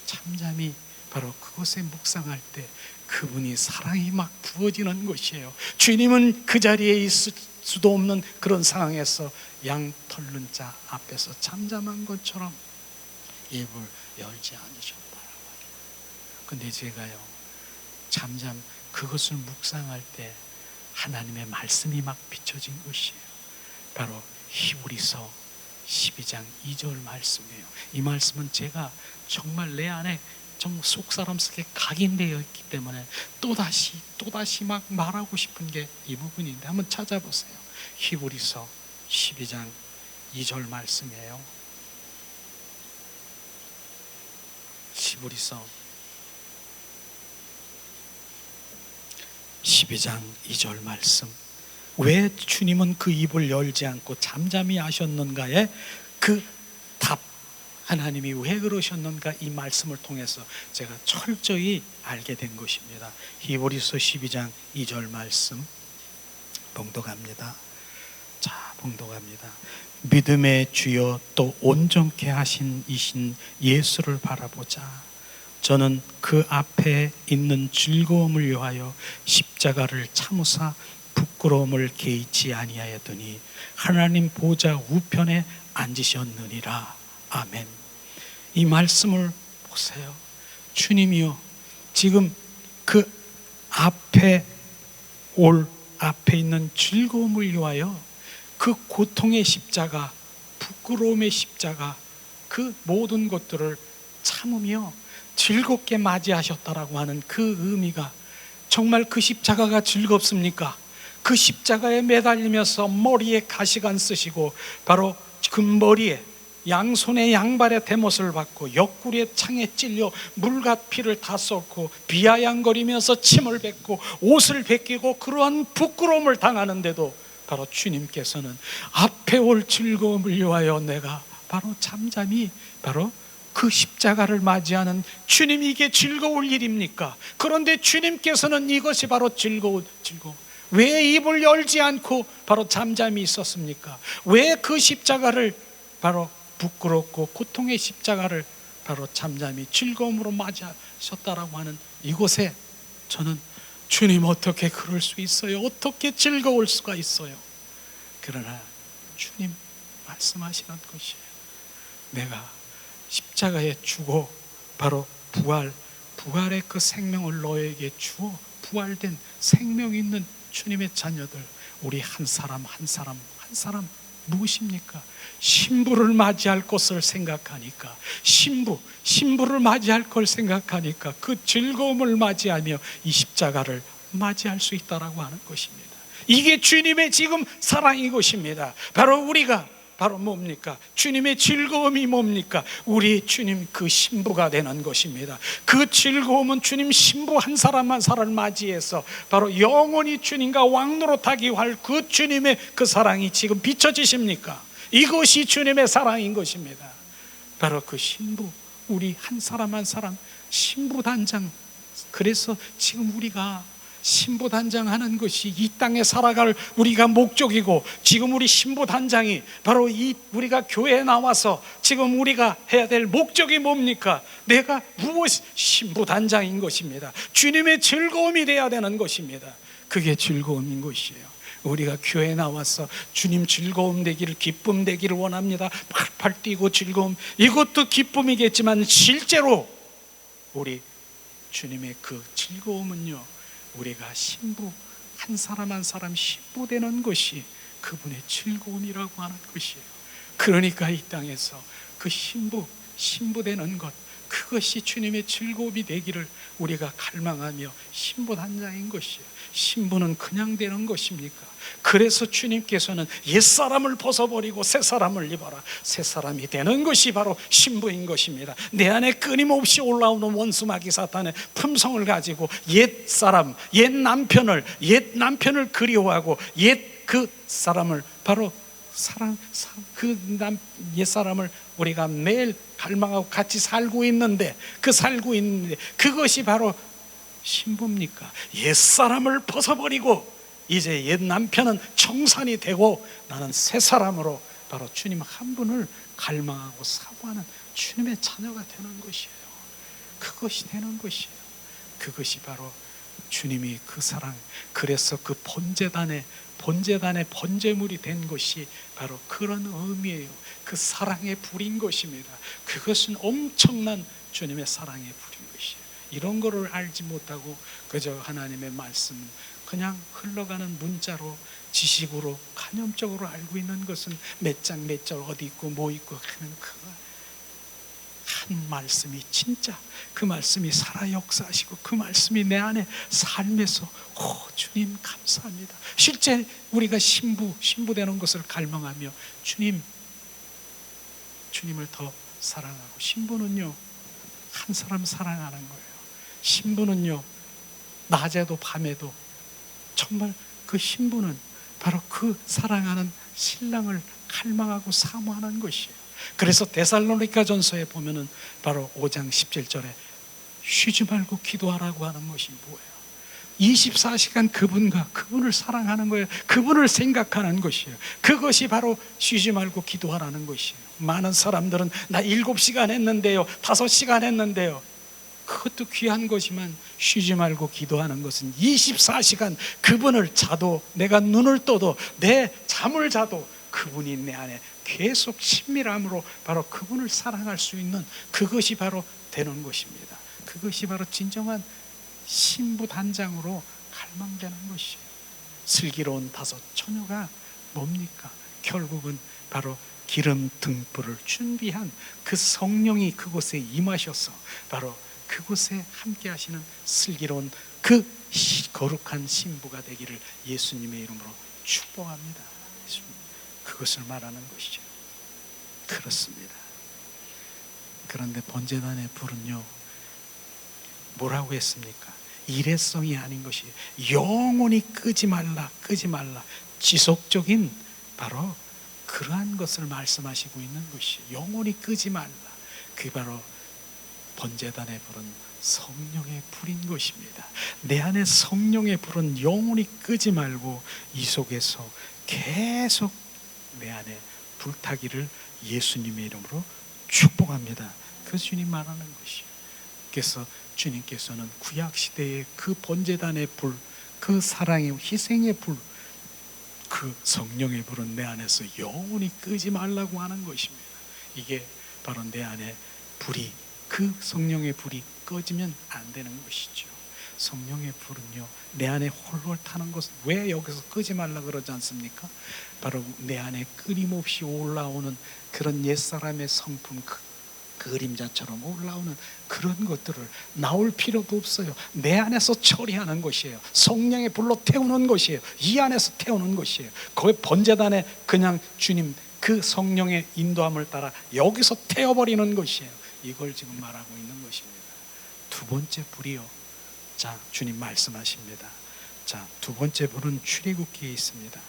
잠잠히 바로 그곳에 묵상할 때 그분이 사랑이 막 부어지는 것이에요. 주님은 그 자리에 있을 수도 없는 그런 상황에서 양 털른 자 앞에서 잠잠한 것처럼 입을 열지 않으셨더라고요. 근데 제가요, 그것을 묵상할 때 하나님의 말씀이 막 비춰진 것이에요. 바로 히브리서 12장 2절 말씀이에요. 이 말씀은 제가 정말 내 안에 정말 속사람스럽게 각인되어 있기 때문에 또다시 막 말하고 싶은 게 이 부분인데 한번 찾아보세요. 히브리서 12장 2절 말씀이에요. 히브리서 12장 2절 말씀. 왜 주님은 그 입을 열지 않고 잠잠히 하셨는가에 그 답, 하나님이 왜 그러셨는가, 이 말씀을 통해서 제가 철저히 알게 된 것입니다. 히브리서 12장 2절 말씀 봉독합니다. 자, 봉독합니다. 믿음의 주여 또 온전케 하신 이신 예수를 바라보자. 저는 그 앞에 있는 즐거움을 위하여 십자가를 참으사 부끄러움을 개의치 아니하였더니 하나님 보좌 우편에 앉으셨느니라. 아멘. 이 말씀을 보세요. 주님이요, 지금 그 앞에 있는 즐거움을 위하여 그 고통의 십자가, 부끄러움의 십자가, 그 모든 것들을 참으며 즐겁게 맞이하셨다라고 하는 그 의미가, 정말 그 십자가가 즐겁습니까? 그 십자가에 매달리면서 머리에 가시관 쓰시고 바로 그 머리에 양손에 양발에 대못을 받고 옆구리에 창에 찔려 물과 피를 다 쏟고 비아냥거리면서 침을 뱉고 옷을 벗기고 그러한 부끄러움을 당하는데도 바로 주님께서는 앞에 올 즐거움을 위하여 내가 바로 잠잠히 바로 그 십자가를 맞이하는, 주님 이게 즐거울 일입니까? 그런데 주님께서는 이것이 바로 즐거움. 왜 입을 열지 않고 바로 잠잠히 있었습니까? 왜 그 십자가를 바로 부끄럽고 고통의 십자가를 바로 잠잠히 즐거움으로 맞이하셨다라고 하는 이곳에 저는 주님 어떻게 그럴 수 있어요? 어떻게 즐거울 수가 있어요? 그러나 주님 말씀하시는 것이에요. 내가 십자가에 주고 바로 부활의 그 생명을 너에게 주어 부활된 생명 있는 주님의 자녀들, 우리 한 사람 무엇입니까? 신부를 맞이할 것을 생각하니까, 신부를 맞이할 걸 생각하니까 그 즐거움을 맞이하며 이 십자가를 맞이할 수 있다라고 하는 것입니다. 이게 주님의 지금 사랑인 것입니다. 바로 우리가 바로 뭡니까? 주님의 즐거움이 뭡니까? 우리 주님 그 신부가 되는 것입니다. 그 즐거움은 주님 신부 한 사람 한 사람을 맞이해서 바로 영원히 주님과 왕노릇하기 할 그 주님의 그 사랑이 지금 비춰지십니까? 이것이 주님의 사랑인 것입니다. 바로 그 신부, 우리 한 사람 한 사람 신부 단장. 그래서 지금 우리가 신부 단장하는 것이 이 땅에 살아갈 우리가 목적이고, 지금 우리 신부 단장이 바로 우리가 교회에 나와서 지금 우리가 해야 될 목적이 뭡니까? 내가 신부 단장인 것입니다. 주님의 즐거움이 되어야 되는 것입니다. 그게 즐거움인 것이에요. 우리가 교회에 나와서 주님 즐거움 되기를, 기쁨 되기를 원합니다. 팔팔 뛰고 즐거움, 이것도 기쁨이겠지만 실제로 우리 주님의 그 즐거움은요, 우리가 신부 한 사람 한 사람 신부 되는 것이 그분의 즐거움이라고 하는 것이에요. 그러니까 이 땅에서 그 신부되는 것, 그것이 주님의 즐거움이 되기를 우리가 갈망하며 신부단장인 것이에요. 신부는 그냥 되는 것입니까? 그래서 주님께서는 옛사람을 벗어버리고 새사람을 입어라, 새사람이 되는 것이 바로 신부인 것입니다. 내 안에 끊임없이 올라오는 원수마귀 사탄의 품성을 가지고 옛사람, 옛 남편을 그리워하고 그 사람을 바로 옛사람을 우리가 매일 갈망하고 같이 살고 있는데 그것이 바로 신부입니까? 옛사람을 벗어버리고 이제 옛 남편은 청산이 되고 나는 새 사람으로 바로 주님 한 분을 갈망하고 사모하는 주님의 자녀가 되는 것이에요. 그것이 되는 것이에요. 그것이 바로 주님이 그 사랑, 그래서 그 번제단의 번제물이 된 것이 바로 그런 의미예요. 그 사랑의 불인 것입니다. 그것은 엄청난 주님의 사랑의 불인 것이에요. 이런 거를 알지 못하고 그저 하나님의 말씀 그냥 흘러가는 문자로 지식으로 간접적으로 알고 있는 것은 몇 장 몇 절 어디 있고 뭐 있고 하는 한 말씀이 진짜 그 말씀이 살아 역사하시고 그 말씀이 내 안에 삶에서 주님 감사합니다. 실제 우리가 신부 되는 것을 갈망하며 주님을 더 사랑하고, 신부는요 한 사람 사랑하는 거예요. 신부는요 낮에도 밤에도 정말 그 신부는 바로 그 사랑하는 신랑을 갈망하고 사모하는 것이에요. 그래서 데살로니가 전서에 보면은 바로 5장 17절에 쉬지 말고 기도하라고 하는 것이 뭐예요? 24시간 그분을 사랑하는 거예요. 그분을 생각하는 것이에요. 그것이 바로 쉬지 말고 기도하라는 것이에요. 많은 사람들은 나 7시간 했는데요, 5시간 했는데요. 그것도 귀한 것이지만 쉬지 말고 기도하는 것은 24시간 그분을 자도, 내가 눈을 떠도, 내 잠을 자도 그분이 내 안에 계속 친밀함으로 바로 그분을 사랑할 수 있는 그것이 바로 되는 것입니다. 그것이 바로 진정한 신부 단장으로 갈망되는 것이에요. 슬기로운 5 처녀가 뭡니까? 결국은 바로 기름 등불을 준비한 그 성령이 그곳에 임하셔서 바로 그곳에 함께 하시는 슬기로운 그 거룩한 신부가 되기를 예수님의 이름으로 축복합니다. 그것을 말하는 것이죠. 그렇습니다. 그런데 번제단의 불은요 뭐라고 했습니까? 일회성이 아닌 것이 영원히 끄지 말라. 지속적인 바로 그러한 것을 말씀하시고 있는 것이 영원히 끄지 말라. 그게 바로 번제단의 불은 성령의 불인 것입니다. 내 안에 성령의 불은 영원히 끄지 말고 이 속에서 계속 내 안에 불타기를 예수님의 이름으로 축복합니다. 그 주님 말하는 것이에요. 그래서 주님께서는 구약시대의 그 번제단의 불, 그 사랑의 희생의 불, 그 성령의 불은 내 안에서 영원히 끄지 말라고 하는 것입니다. 이게 바로 내 안에 불이, 그 성령의 불이 꺼지면 안 되는 것이죠. 성령의 불은요 내 안에 홀홀 타는 것은 왜 여기서 끄지 말라 그러지 않습니까? 바로 내 안에 끊임없이 올라오는 그런 옛사람의 성품, 그림자처럼 올라오는 그런 것들을 나올 필요도 없어요. 내 안에서 처리하는 것이에요. 성령의 불로 태우는 것이에요. 이 안에서 태우는 것이에요. 거기 번제단에 그냥 주님 그 성령의 인도함을 따라 여기서 태워버리는 것이에요. 이걸 지금 말하고 있는 것입니다. 두 번째 불이요, 자 주님 말씀하십니다. 자 두 번째 불은 출애굽기에 있습니다.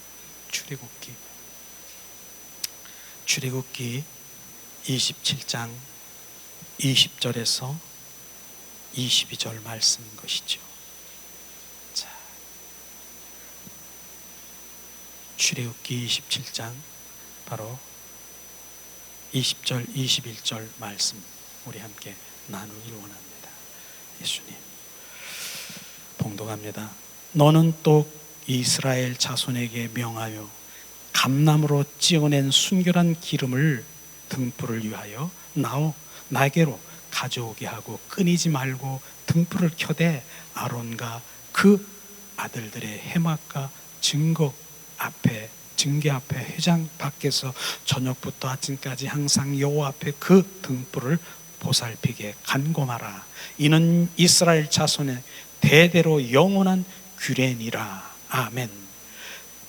출애굽기 27장 20절에서 22절 말씀인 것이죠. 자, 출애굽기 27장 바로 20절 21절 말씀 우리 함께 나누길 원합니다. 예수님 봉독합니다. 너는 또 이스라엘 자손에게 명하여 감나무로 찌어낸 순결한 기름을 등불을 위하여 나에게로 가져오게 하고 끊이지 말고 등불을 켜되 아론과 그 아들들의 해막과 증거 앞에 증기 앞에 회장 밖에서 저녁부터 아침까지 항상 여호와 앞에 그 등불을 보살피게 간구하라. 이는 이스라엘 자손의 대대로 영원한 규례니라. 아멘.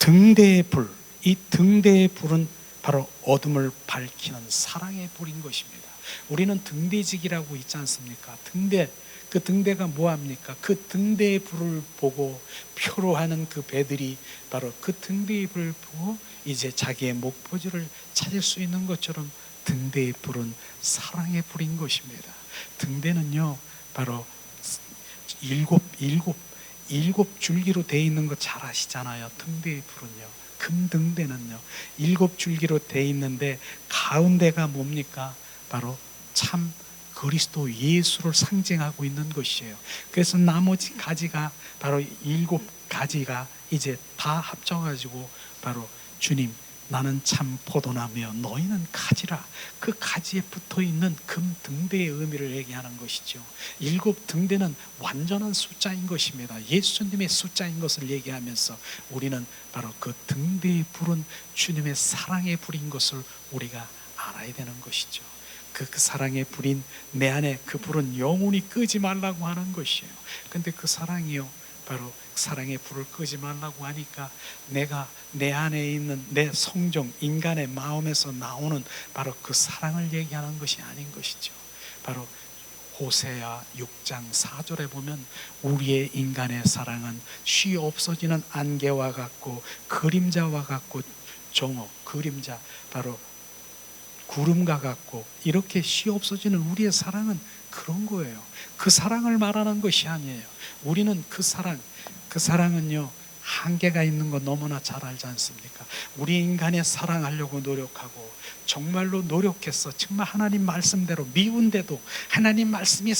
등대의 불, 이 등대의 불은 바로 어둠을 밝히는 사랑의 불인 것입니다. 우리는 등대직이라고 있지 않습니까? 등대, 그 등대가 뭐합니까? 그 등대의 불을 보고 표로하는 그 배들이 바로 그 등대의 불을 보고 이제 자기의 목표지를 찾을 수 있는 것처럼 등대의 불은 사랑의 불인 것입니다. 등대는요, 바로 일곱 줄기로 되어 있는 거 잘 아시잖아요. 등대의 불은요, 금등대는요 7줄기로 되어 있는데 가운데가 뭡니까? 바로 참 그리스도 예수를 상징하고 있는 것이에요. 그래서 나머지 가지가 바로 7가지가 이제 다 합쳐가지고 바로 주님, 나는 참 포도나무여 너희는 가지라. 그 가지에 붙어있는 금 등대의 의미를 얘기하는 것이죠. 7등대는 완전한 숫자인 것입니다. 예수님의 숫자인 것을 얘기하면서 우리는 바로 그 등대의 불은 주님의 사랑의 불인 것을 우리가 알아야 되는 것이죠. 그 사랑의 불인 내 안에 그 불은 영원히 끄지 말라고 하는 것이에요. 근데 그 사랑이요, 바로 사랑의 불을 끄지 말라고 하니까 내가 내 안에 있는 내 성정, 인간의 마음에서 나오는 바로 그 사랑을 얘기하는 것이 아닌 것이죠. 바로 호세아 6장 4절에 보면 우리의 인간의 사랑은 쉬 없어지는 안개와 같고 그림자와 같고 정오, 그림자, 바로 구름과 같고 이렇게 쉬 없어지는 우리의 사랑은 그런 거예요. 그 사랑을 말하는 것이 아니에요. 우리는 그 사랑은요 한계가 있는 거 너무나 잘 알지 않습니까? 우리 인간의 사랑하려고 노력하고 정말로 노력해서 정말 하나님 말씀대로 미운데도 하나님 말씀이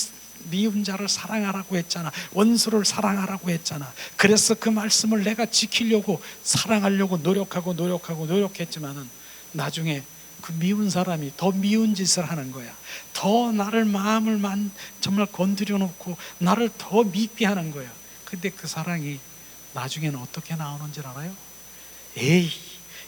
미운 자를 사랑하라고 했잖아. 원수를 사랑하라고 했잖아. 그래서 그 말씀을 내가 지키려고 사랑하려고 노력했지만은 나중에 그 미운 사람이 더 미운 짓을 하는 거야. 더 나를 마음을 정말 건드려 놓고 나를 더 미게 하는 거야. 근데 그 사랑이 나중에는 어떻게 나오는 줄 알아요? 에이,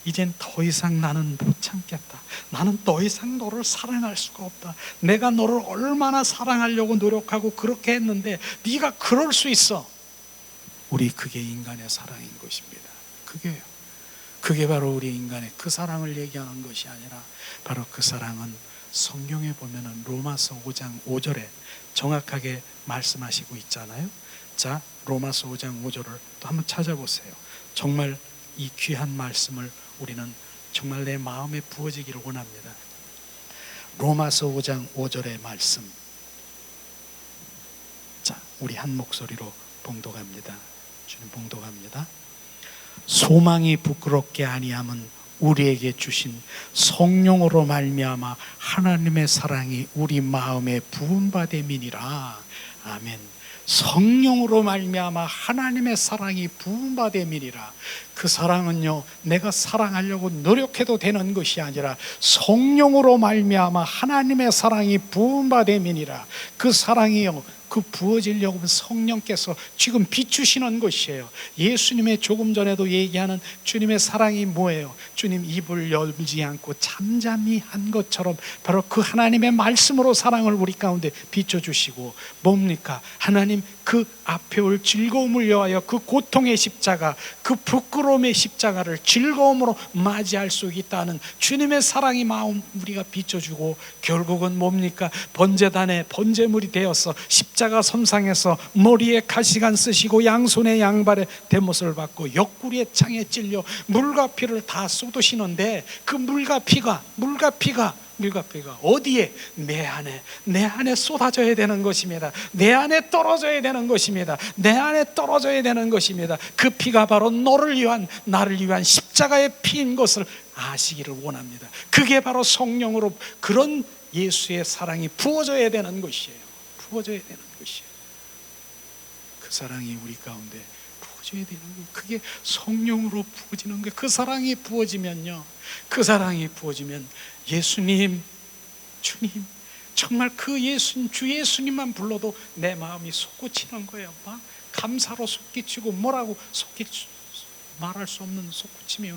이젠 더 이상 나는 못 참겠다. 나는 더 이상 너를 사랑할 수가 없다. 내가 너를 얼마나 사랑하려고 노력하고 그렇게 했는데 네가 그럴 수 있어. 그게 인간의 사랑인 것입니다. 그게 바로 우리 인간의 그 사랑을 얘기하는 것이 아니라 바로 그 사랑은 성경에 보면은 로마서 5장 5절에 정확하게 말씀하시고 있잖아요. 자, 로마서 5장 5절을 또 한번 찾아보세요. 정말 이 귀한 말씀을 우리는 정말 내 마음에 부어지기를 원합니다. 로마서 5장 5절의 말씀. 자, 우리 한 목소리로 봉독합니다. 주님 봉독합니다. 소망이 부끄럽게 아니함은 우리에게 주신 성령으로 말미암아 하나님의 사랑이 우리 마음에 부은 바 됨이니라. 아멘. 성령으로 말미암아 하나님의 사랑이 부은 바 됨이니라. 그 사랑은요 내가 사랑하려고 노력해도 되는 것이 아니라 성령으로 말미암아 하나님의 사랑이 부은 바 됨이니라. 그 사랑이요 그 부어지려고 하면 성령께서 지금 비추시는 것이에요. 예수님의 조금 전에도 얘기하는 주님의 사랑이 뭐예요? 주님 입을 열지 않고 잠잠히 한 것처럼 바로 그 하나님의 말씀으로 사랑을 우리 가운데 비춰주시고 뭡니까? 하나님 그 앞에 올 즐거움을 위하여 그 고통의 십자가, 그 부끄러움의 십자가를 즐거움으로 맞이할 수 있다는 주님의 사랑이 마음 우리가 비춰주고 결국은 뭡니까? 번제단에 번제물이 되어서 십자가 선상에서 머리에 가시관 쓰시고 양손에 양발에 대못을 받고 옆구리에 창에 찔려 물과 피를 다 쏟으시는데 그 물과 피가 어디에? 내 안에 쏟아져야 되는 것입니다. 내 안에 떨어져야 되는 것입니다. 내 안에 떨어져야 되는 것입니다. 그 피가 바로 나를 위한 십자가의 피인 것을 아시기를 원합니다. 그게 바로 성령으로 그런 예수의 사랑이 부어져야 되는 것이에요. 부어져야 되는 것이에요. 그 사랑이 우리 가운데 부어져야 되는 거예요. 그게 성령으로 부어지는 거예요. 그 사랑이 부어지면요, 그 사랑이 부어지면 예수님, 주님, 정말 그 주 예수님만 불러도 내 마음이 솟구치는 거예요. 막 감사로 솟구치고 뭐라고 솟구치고 말할 수 없는 솟구침이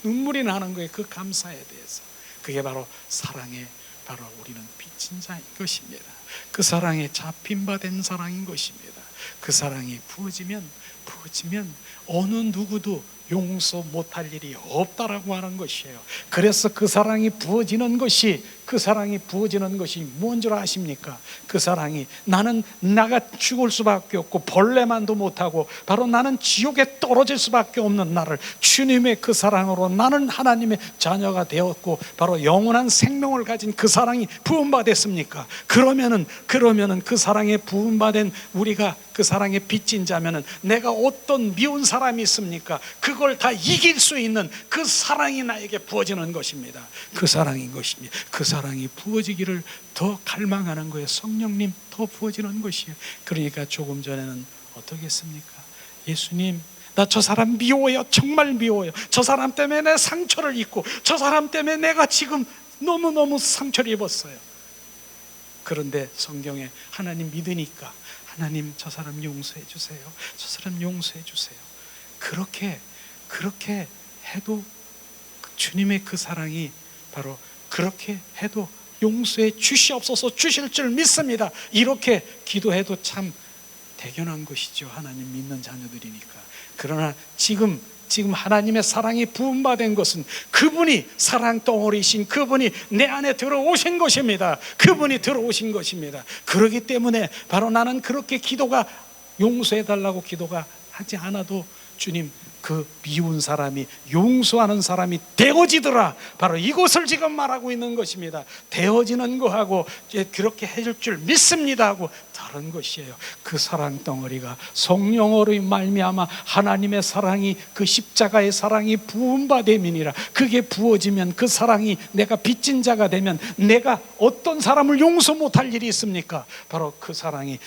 눈물이 나는 거예요. 그 감사에 대해서. 그게 바로 사랑의 바로 우리는 빚진 자인 것입니다. 그 사랑에 잡힌 바 된 사랑인 것입니다. 그 사랑이 부어지면 어느 누구도 용서 못할 일이 없다라고 하는 것이에요. 그래서 그 사랑이 부어지는 것이 뭔 줄 아십니까? 그 사랑이 나는 나가 죽을 수밖에 없고 벌레만도 못하고 바로 나는 지옥에 떨어질 수밖에 없는 나를 주님의 그 사랑으로 나는 하나님의 자녀가 되었고 바로 영원한 생명을 가진 그 사랑이 부음받았습니까? 그러면은 그 사랑에 부음받은 우리가 그 사랑에 빚진 자면은 내가 어떤 미운 사람이 있습니까? 그걸 다 이길 수 있는 그 사랑이 나에게 부어지는 것입니다. 그 사랑인 것입니다. 그 사랑이 부어지기를 더 갈망하는 거예요. 성령님 더 부어지는 것이에요. 그러니까 조금 전에는 어떻게 했습니까? 예수님, 나 저 사람 미워요. 정말 미워요. 저 사람 때문에 내 상처를 입고 저 사람 때문에 내가 지금 너무너무 상처를 입었어요. 그런데 성경에 하나님 믿으니까 하나님 저 사람 용서해 주세요. 저 사람 용서해 주세요. 그렇게 해도 주님의 그 사랑이 바로 그렇게 해도 용서해 주시옵소서 주실 줄 믿습니다. 이렇게 기도해도 참 대견한 것이죠. 하나님 믿는 자녀들이니까. 그러나 지금 하나님의 사랑이 부음받은 것은 그분이 사랑 덩어리이신 그분이 내 안에 들어오신 것입니다. 그분이 들어오신 것입니다. 그렇기 때문에 바로 나는 그렇게 기도가 용서해달라고 기도가 하지 않아도 주님 그 미운 사람이 용서하는 사람이 되어지더라. 바로 이것을 지금 말하고 있는 것입니다. 되어지는 거하고 그렇게 해줄 줄 믿습니다 하고 다른 것이에요. 그 사랑 덩어리가 성령으로 말미암아 하나님의 사랑이 그 십자가의 사랑이 부음받음이니라. 그게 부어지면 그 사랑이 내가 빚진 자가 되면 내가 어떤 사람을 용서 못할 일이 있습니까? 바로 그 사랑이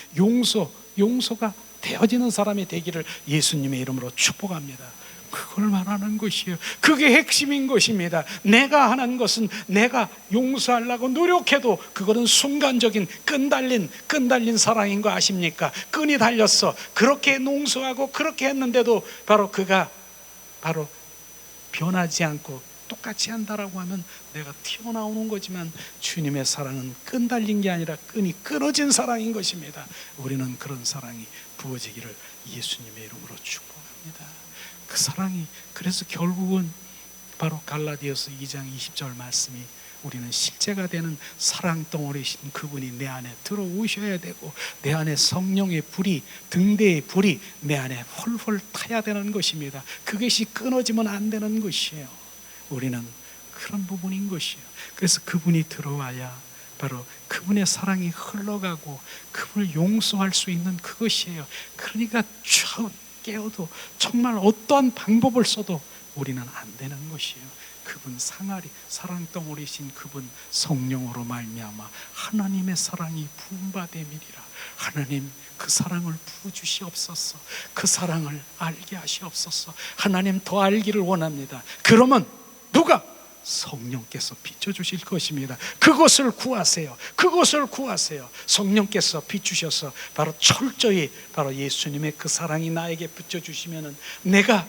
용서가 되어지는 사람이 되기를 예수님의 이름으로 축복합니다. 그걸 말하는 것이에요. 그게 핵심인 것입니다. 내가 하는 것은 내가 용서하려고 노력해도 그거는 순간적인 끈달린 사랑인 거 아십니까? 끈이 달렸어. 그렇게 용서하고 그렇게 했는데도 바로 그가 바로 변하지 않고 똑같이 한다라고 하면 내가 튀어나오는 거지만 주님의 사랑은 끈 달린 게 아니라 끈이 끊어진 사랑인 것입니다. 우리는 그런 사랑이 부어지기를 예수님의 이름으로 축복합니다. 그 사랑이 그래서 결국은 바로 갈라디아서 2장 20절 말씀이 우리는 실제가 되는 사랑 덩어리신 그분이 내 안에 들어오셔야 되고 내 안에 성령의 불이 등대의 불이 내 안에 홀홀 타야 되는 것입니다. 그것이 끊어지면 안 되는 것이에요. 우리는 그런 부분인 것이에요. 그래서 그분이 들어와야 바로 그분의 사랑이 흘러가고 그분을 용서할 수 있는 그것이에요. 그러니까 깨어도 정말 어떠한 방법을 써도 우리는 안 되는 것이에요. 그분 사랑 덩어리신 그분 성령으로 말미암아 하나님의 사랑이 부음받음이니라. 하나님 그 사랑을 부어주시옵소서. 그 사랑을 알게 하시옵소서. 하나님 더 알기를 원합니다. 그러면 누가? 성령께서 비춰주실 것입니다. 그것을 구하세요. 성령께서 비추셔서 바로 철저히 바로 예수님의 그 사랑이 나에게 비춰주시면은 내가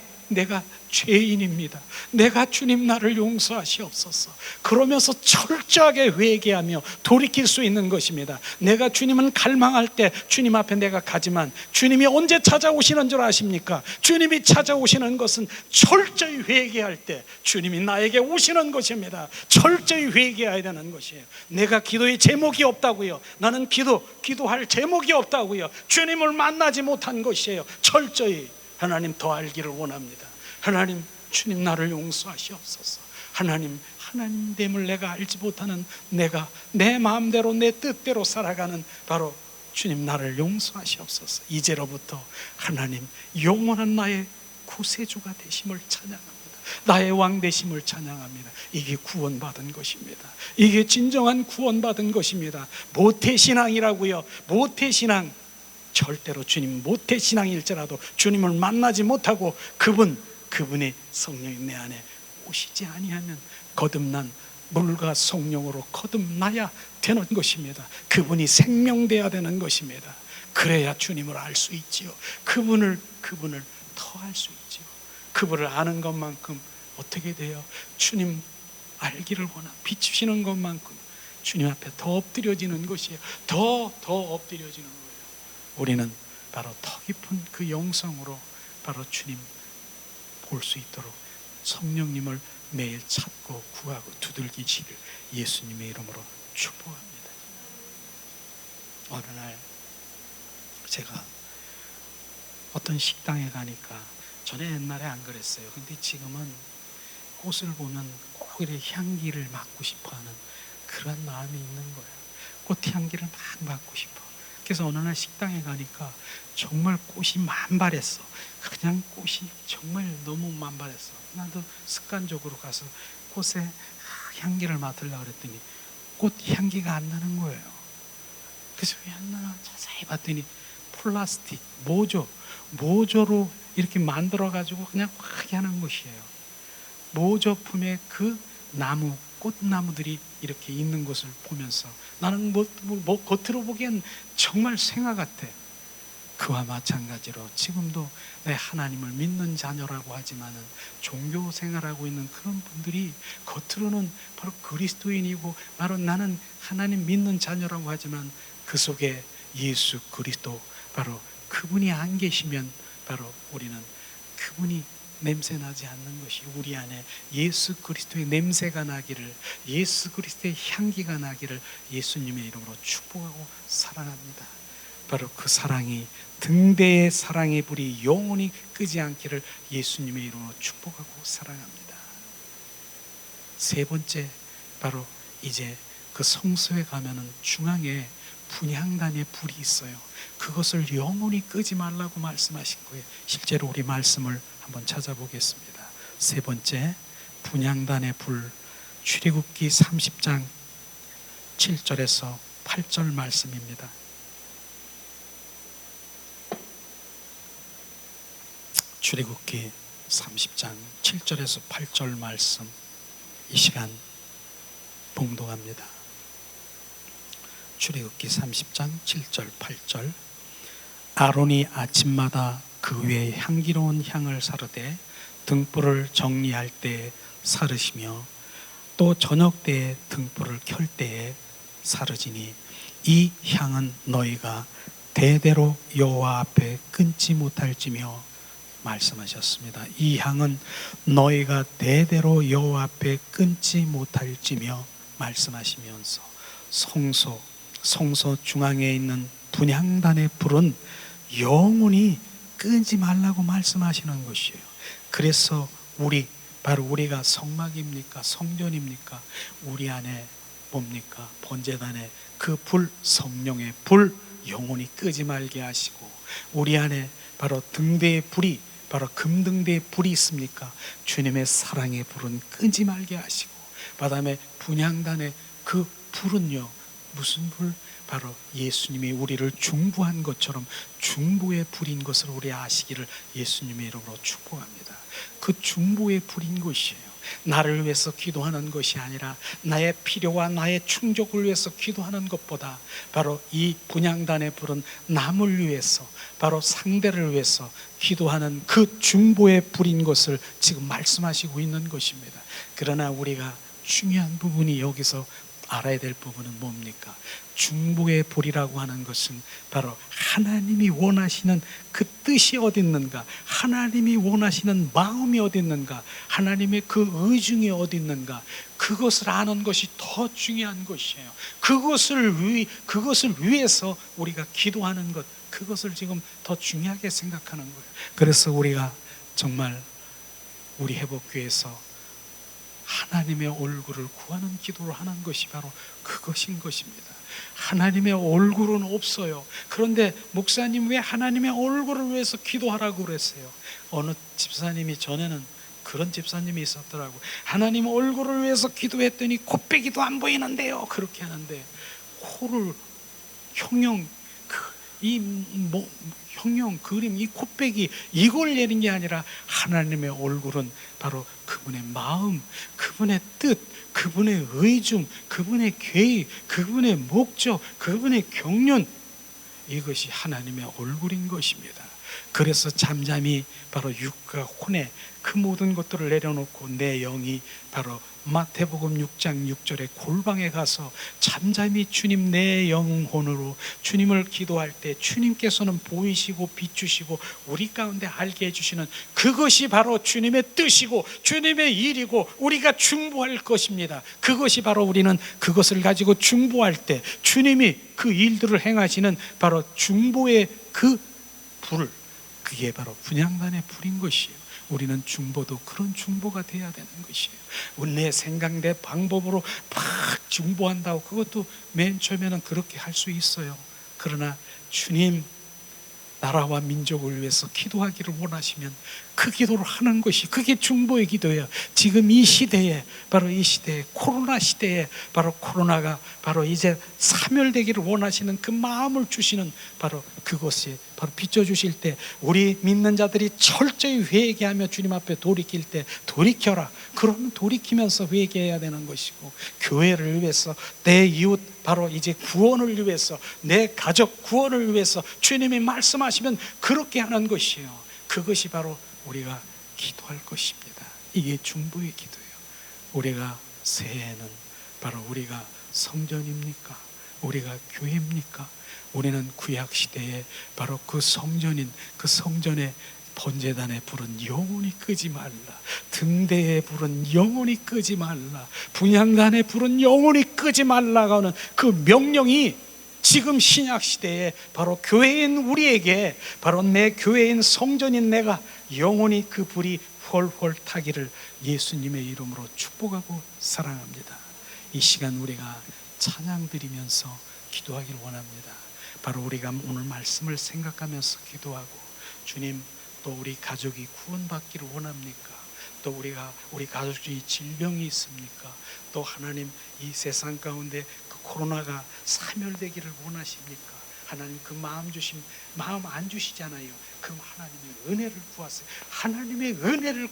죄인입니다. 내가 주님 나를 용서하시옵소서. 그러면서 철저하게 회개하며 돌이킬 수 있는 것입니다. 내가 주님은 갈망할 때 주님 앞에 내가 가지만 주님이 언제 찾아오시는 줄 아십니까? 주님이 찾아오시는 것은 철저히 회개할 때 주님이 나에게 오시는 것입니다. 철저히 회개해야 되는 것이에요. 내가 기도의 제목이 없다고요. 나는 기도할 제목이 없다고요. 주님을 만나지 못한 것이에요. 철저히 하나님 더 알기를 원합니다. 하나님 주님 나를 용서하시옵소서. 하나님됨을 내가 알지 못하는 내가 내 마음대로 내 뜻대로 살아가는 바로 주님 나를 용서하시옵소서. 이제로부터 하나님 영원한 나의 구세주가 되심을 찬양합니다. 나의 왕 되심을 찬양합니다. 이게 구원받은 것입니다. 이게 진정한 구원받은 것입니다. 모태신앙이라고요. 모태신앙 절대로 주님 모태신앙일지라도 주님을 만나지 못하고 그분의 성령이 내 안에 오시지 아니하면 거듭난 물과 성령으로 거듭나야 되는 것입니다. 그분이 생명되어야 되는 것입니다. 그래야 주님을 알 수 있지요. 그분을 더 알 수 있지요. 그분을 아는 것만큼 어떻게 돼요? 주님 알기를 비추시는 것만큼 주님 앞에 더 엎드려지는 것이에요. 더 엎드려지는 거예요. 우리는 바로 더 깊은 그 영성으로 바로 주님 볼 수 있도록 성령님을 매일 찾고 구하고 두들기시길 예수님의 이름으로 축복합니다. 어느 날 제가 어떤 식당에 가니까, 전에 옛날에 안 그랬어요. 근데 지금은 꽃을 보면 꼭 이렇게 향기를 맡고 싶어하는 그런 마음이 있는 거예요. 꽃 향기를 막 맡고 싶어. 그래서 어느 날 식당에 가니까 정말 꽃이 만발했어. 그냥 꽃이 정말 너무 만발했어. 나도 습관적으로 가서 꽃에 향기를 맡으려고 그랬더니 꽃 향기가 안 나는 거예요. 그래서 왜 안 나나 자세히 봤더니 플라스틱 모조로 이렇게 만들어 가지고 그냥 크게 하는 것이에요. 모조품에 그 꽃나무들이 이렇게 있는 것을 보면서 나는 겉으로 보기엔 정말 생화 같아. 그와 마찬가지로 지금도 내 하나님을 믿는 자녀라고 하지만은 종교 생활하고 있는 그런 분들이 겉으로는 바로 그리스도인이고 바로 나는 하나님 믿는 자녀라고 하지만 그 속에 예수 그리스도 바로 그분이 안 계시면 바로 우리는 그분이 냄새나지 않는 것이 우리 안에 예수 그리스도의 냄새가 나기를, 예수 그리스도의 향기가 나기를 예수님의 이름으로 축복하고 사랑합니다. 바로 그 사랑이, 등대의 사랑의 불이 영원히 끄지 않기를 예수님의 이름으로 축복하고 사랑합니다. 세 번째, 바로 이제 그 성소에 가면은 중앙에 분향단의 불이 있어요. 그것을 영원히 끄지 말라고 말씀하신 거예요. 실제로 우리 말씀을 한번 찾아보겠습니다. 세 번째, 분향단의 불, 출애굽기 30장 7절에서 8절 말씀입니다. 출애굽기 30장 7절에서 8절 말씀, 이 시간 봉독합니다. 출애굽기 30장 7절 8절. 아론이 아침마다 그 위에 향기로운 향을 사르되 등불을 정리할 때에 사르시며 또 저녁 때에 등불을 켤 때에 사르지니 이 향은 너희가 대대로 여호와 앞에 끊지 못할지며 말씀하셨습니다. 이 향은 너희가 대대로 여호와 앞에 끊지 못할지며 말씀하시면서 성소 중앙에 있는 분향단의 불은 영원히 끄지 말라고 말씀하시는 것이에요. 그래서 바로 우리가 성막입니까? 성전입니까? 우리 안에 뭡니까? 번제단에 그 불, 성령의 불 영원히 끄지 말게 하시고, 우리 안에 바로 등대의 불이, 바로 금등대의 불이 있습니까? 주님의 사랑의 불은 끄지 말게 하시고, 그다음에 분향단의 그 불은요, 무슨 불? 바로 예수님이 우리를 중보한 것처럼 중보의 불인 것을 우리 아시기를 예수님의 이름으로 축복합니다. 그 중보의 불인 것이에요. 나를 위해서 기도하는 것이 아니라 나의 필요와 나의 충족을 위해서 기도하는 것보다 바로 이 분향단의 불은 남을 위해서, 바로 상대를 위해서 기도하는 그 중보의 불인 것을 지금 말씀하시고 있는 것입니다. 그러나 우리가 중요한 부분이 여기서 알아야 될 부분은 뭡니까? 중보의 불이라고 하는 것은 바로 하나님이 원하시는 그 뜻이 어디 있는가, 하나님이 원하시는 마음이 어디 있는가, 하나님의 그 의중이 어디 있는가, 그것을 아는 것이 더 중요한 것이에요. 그것을 위해서 우리가 기도하는 것, 그것을 지금 더 중요하게 생각하는 거예요. 그래서 우리가 정말 우리 회복교회에서 하나님의 얼굴을 구하는 기도를 하는 것이 바로 그것인 것입니다. 하나님의 얼굴은 없어요. 그런데 목사님 왜 하나님의 얼굴을 위해서 기도하라고 그랬어요? 어느 집사님이, 전에는 그런 집사님이 있었더라고. 하나님 얼굴을 위해서 기도했더니 코빼기도 안 보이는데요. 그렇게 하는데 코를 형용, 그림, 이 코빼기 이걸 내린 게 아니라 하나님의 얼굴은 바로 그분의 마음, 그분의 뜻, 그분의 의중, 그분의 계획, 그분의 목적, 그분의 경륜, 이것이 하나님의 얼굴인 것입니다. 그래서 잠잠히 바로 육과 혼에 그 모든 것들을 내려놓고 내 영이 바로 마태복음 6장 6절에 골방에 가서 잠잠히 주님 내 영혼으로 주님을 기도할 때 주님께서는 보이시고 비추시고 우리 가운데 알게 해주시는 그것이 바로 주님의 뜻이고 주님의 일이고 우리가 중보할 것입니다. 그것이 바로 우리는 그것을 가지고 중보할 때 주님이 그 일들을 행하시는 바로 중보의 그 불, 그게 바로 분향단의 불인 것이에요. 우리는 중보도 그런 중보가 돼야 되는 것이에요. 내 생각 내 방법으로 막 중보한다고 그것도 맨 처음에는 그렇게 할 수 있어요. 그러나 주님 나라와 민족을 위해서 기도하기를 원하시면 그 기도를 하는 것이 그게 중보의 기도예요. 지금 이 시대에 바로 이 시대에 코로나 시대에 바로 코로나가 바로 이제 사멸되기를 원하시는 그 마음을 주시는 바로 그것이 바로 비춰주실 때 우리 믿는 자들이 철저히 회개하며 주님 앞에 돌이킬 때 돌이켜라. 그러면 돌이키면서 회개해야 되는 것이고 교회를 위해서 내 이웃 바로 이제 구원을 위해서 내 가족 구원을 위해서 주님이 말씀하시면 그렇게 하는 것이에요. 그것이 바로 우리가 기도할 것입니다. 이게 중보의 기도예요. 우리가 새해에는 바로 우리가 성전입니까? 우리가 교회입니까? 우리는 구약시대에 바로 그 성전인 그 성전의 번제단의 불은 영원히 끄지 말라, 등대의 불은 영원히 끄지 말라, 분향단의 불은 영원히 끄지 말라가 하는 그 명령이 지금 신약시대에 바로 교회인 우리에게 바로 내 교회인 성전인 내가 영원히 그 불이 훨훨 타기를 예수님의 이름으로 축복하고 사랑합니다. 이 시간 우리가 찬양 드리면서 기도하기를 원합니다. 바로 우리가 오늘 말씀을 생각하면서 기도하고 주님 또 우리 가족이 구원받기를 원합니까? 또 우리 가족 중에 질병이 있습니까? 또 하나님 이 세상 가운데 그 코로나가 사멸되기를 원하십니까? 하나님 그 마음 안 주시잖아요. 그럼 하나님의 은혜를 구하세요. 하나님의 은혜를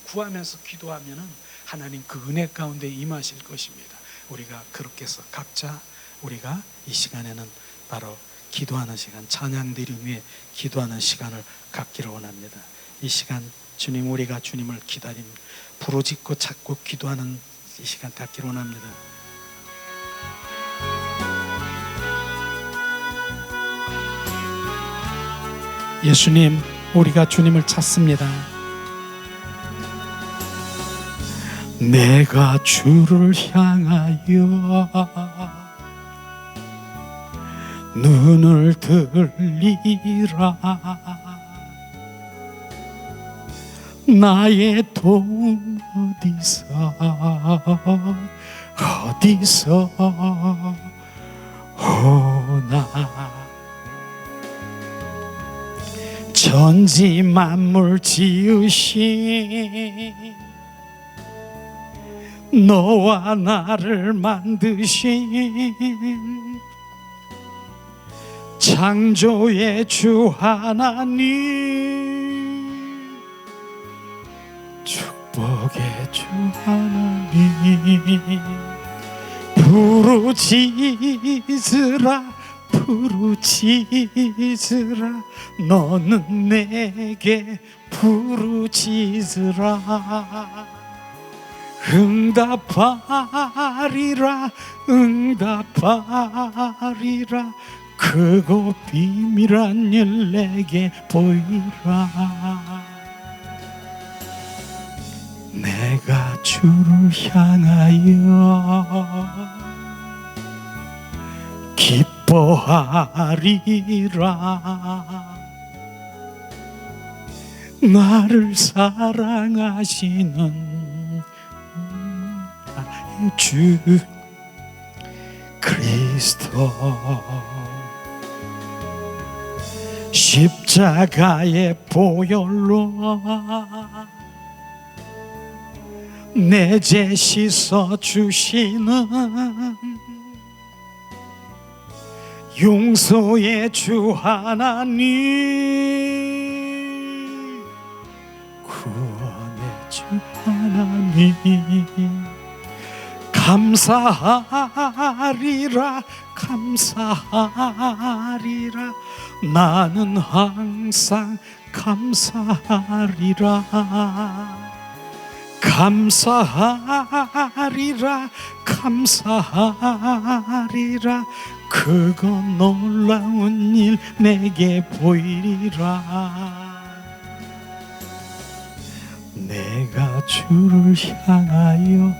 구하면서 기도하면은 하나님 그 은혜 가운데 임하실 것입니다. 우리가 그렇게 해서 각자 우리가 이 시간에는 바로 기도하는 시간, 찬양 드림 위에 기도하는 시간을 갖기를 원합니다. 이 시간 주님 우리가 주님을 기다림 부르짖고 찾고 기도하는 이 시간 갖기를 원합니다. 예수님 우리가 주님을 찾습니다. 내가 주를 향하여 눈을 들리라. 나의 도움 어디서 오나. 천지 만물 지으신 너와 나를 만드신 창조의 주 하나님, 축복의 주 하나님, 부르짖으라 너는 내게 부르짖으라. 응답하리라 크고 비밀한 일 내게 보이라. 내가 주를 향하여 기뻐하리라. 나를 사랑하시는 주 그리스도, 십자가의 보혈로 내 죄 씻어 주시는 용서의 주 하나님, 구원의 주 하나님, 감사하리라 나는 항상 감사하리라. 감사하리라 감사하리라. 그건 놀라운 일 내게 보이리라. 내가 주를 향하여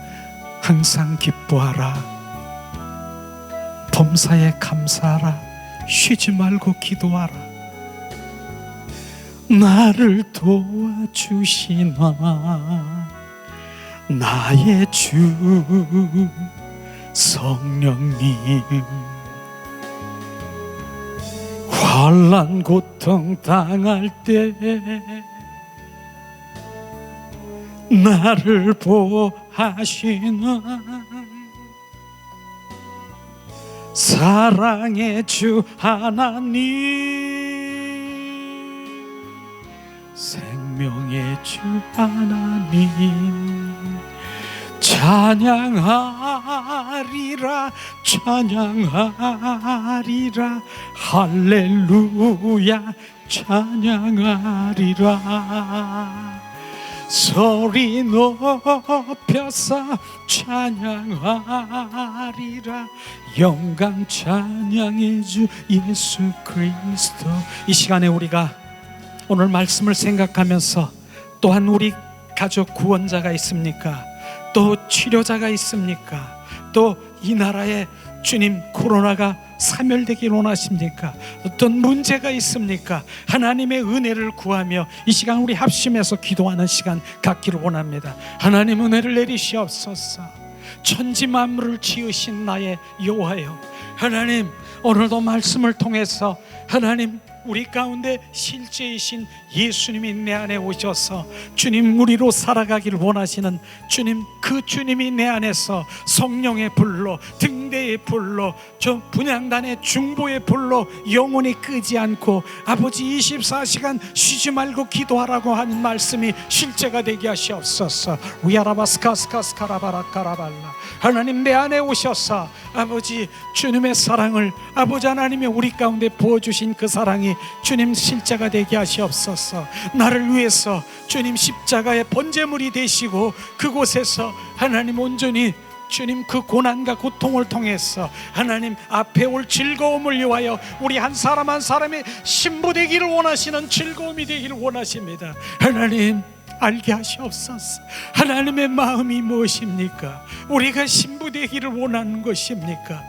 항상 기뻐하라. 범사에 감사하라. 쉬지 말고 기도하라. 나를 도와주시나 나의 주 성령님. 환난 고통 당할 때 나를 보호하시는 사랑의 주 하나님, 생명의 주 하나님. 찬양하리라 찬양하리라 할렐루야 찬양하리라. 소리 높여서 찬양하리라. 영광 찬양해 주 예수 그리스도. 이 시간에 우리가 오늘 말씀을 생각하면서 또한 우리 가족 구원자가 있습니까? 또 치료자가 있습니까? 또 이 나라에 주님 코로나가 사멸되길 원하십니까? 어떤 문제가 있습니까? 하나님의 은혜를 구하며 이 시간 우리 합심해서 기도하는 시간 갖기를 원합니다. 하나님 은혜를 내리시옵소서. 천지 만물을 지으신 나의 여호와여, 하나님 오늘도 말씀을 통해서 하나님 우리 가운데 실제이신 예수님이 내 안에 오셔서 주님 우리로 살아가기를 원하시는 주님, 그 주님이 내 안에서 성령의 불로, 등대의 불로, 저 분향단의 중보의 불로 영원히 끄지 않고 아버지 24시간 쉬지 말고 기도하라고 하는 말씀이 실제가 되게 하시옵소서. 위아라바스카스카스카라바라카라발라. 하나님 내 안에 오셔서 아버지 주님의 사랑을 아버지 하나님이 우리 가운데 부어주신 그 사랑이 주님 실제가 되게 하시옵소서. 나를 위해서 주님 십자가의 번제물이 되시고 그곳에서 하나님 온전히 주님 그 고난과 고통을 통해서 하나님 앞에 올 즐거움을 위하여 우리 한 사람 한 사람이 신부되기를 원하시는 즐거움이 되기를 원하십니다. 하나님 알게 하시옵소서. 하나님의 마음이 무엇입니까? 우리가 신부되기를 원하는 것입니까?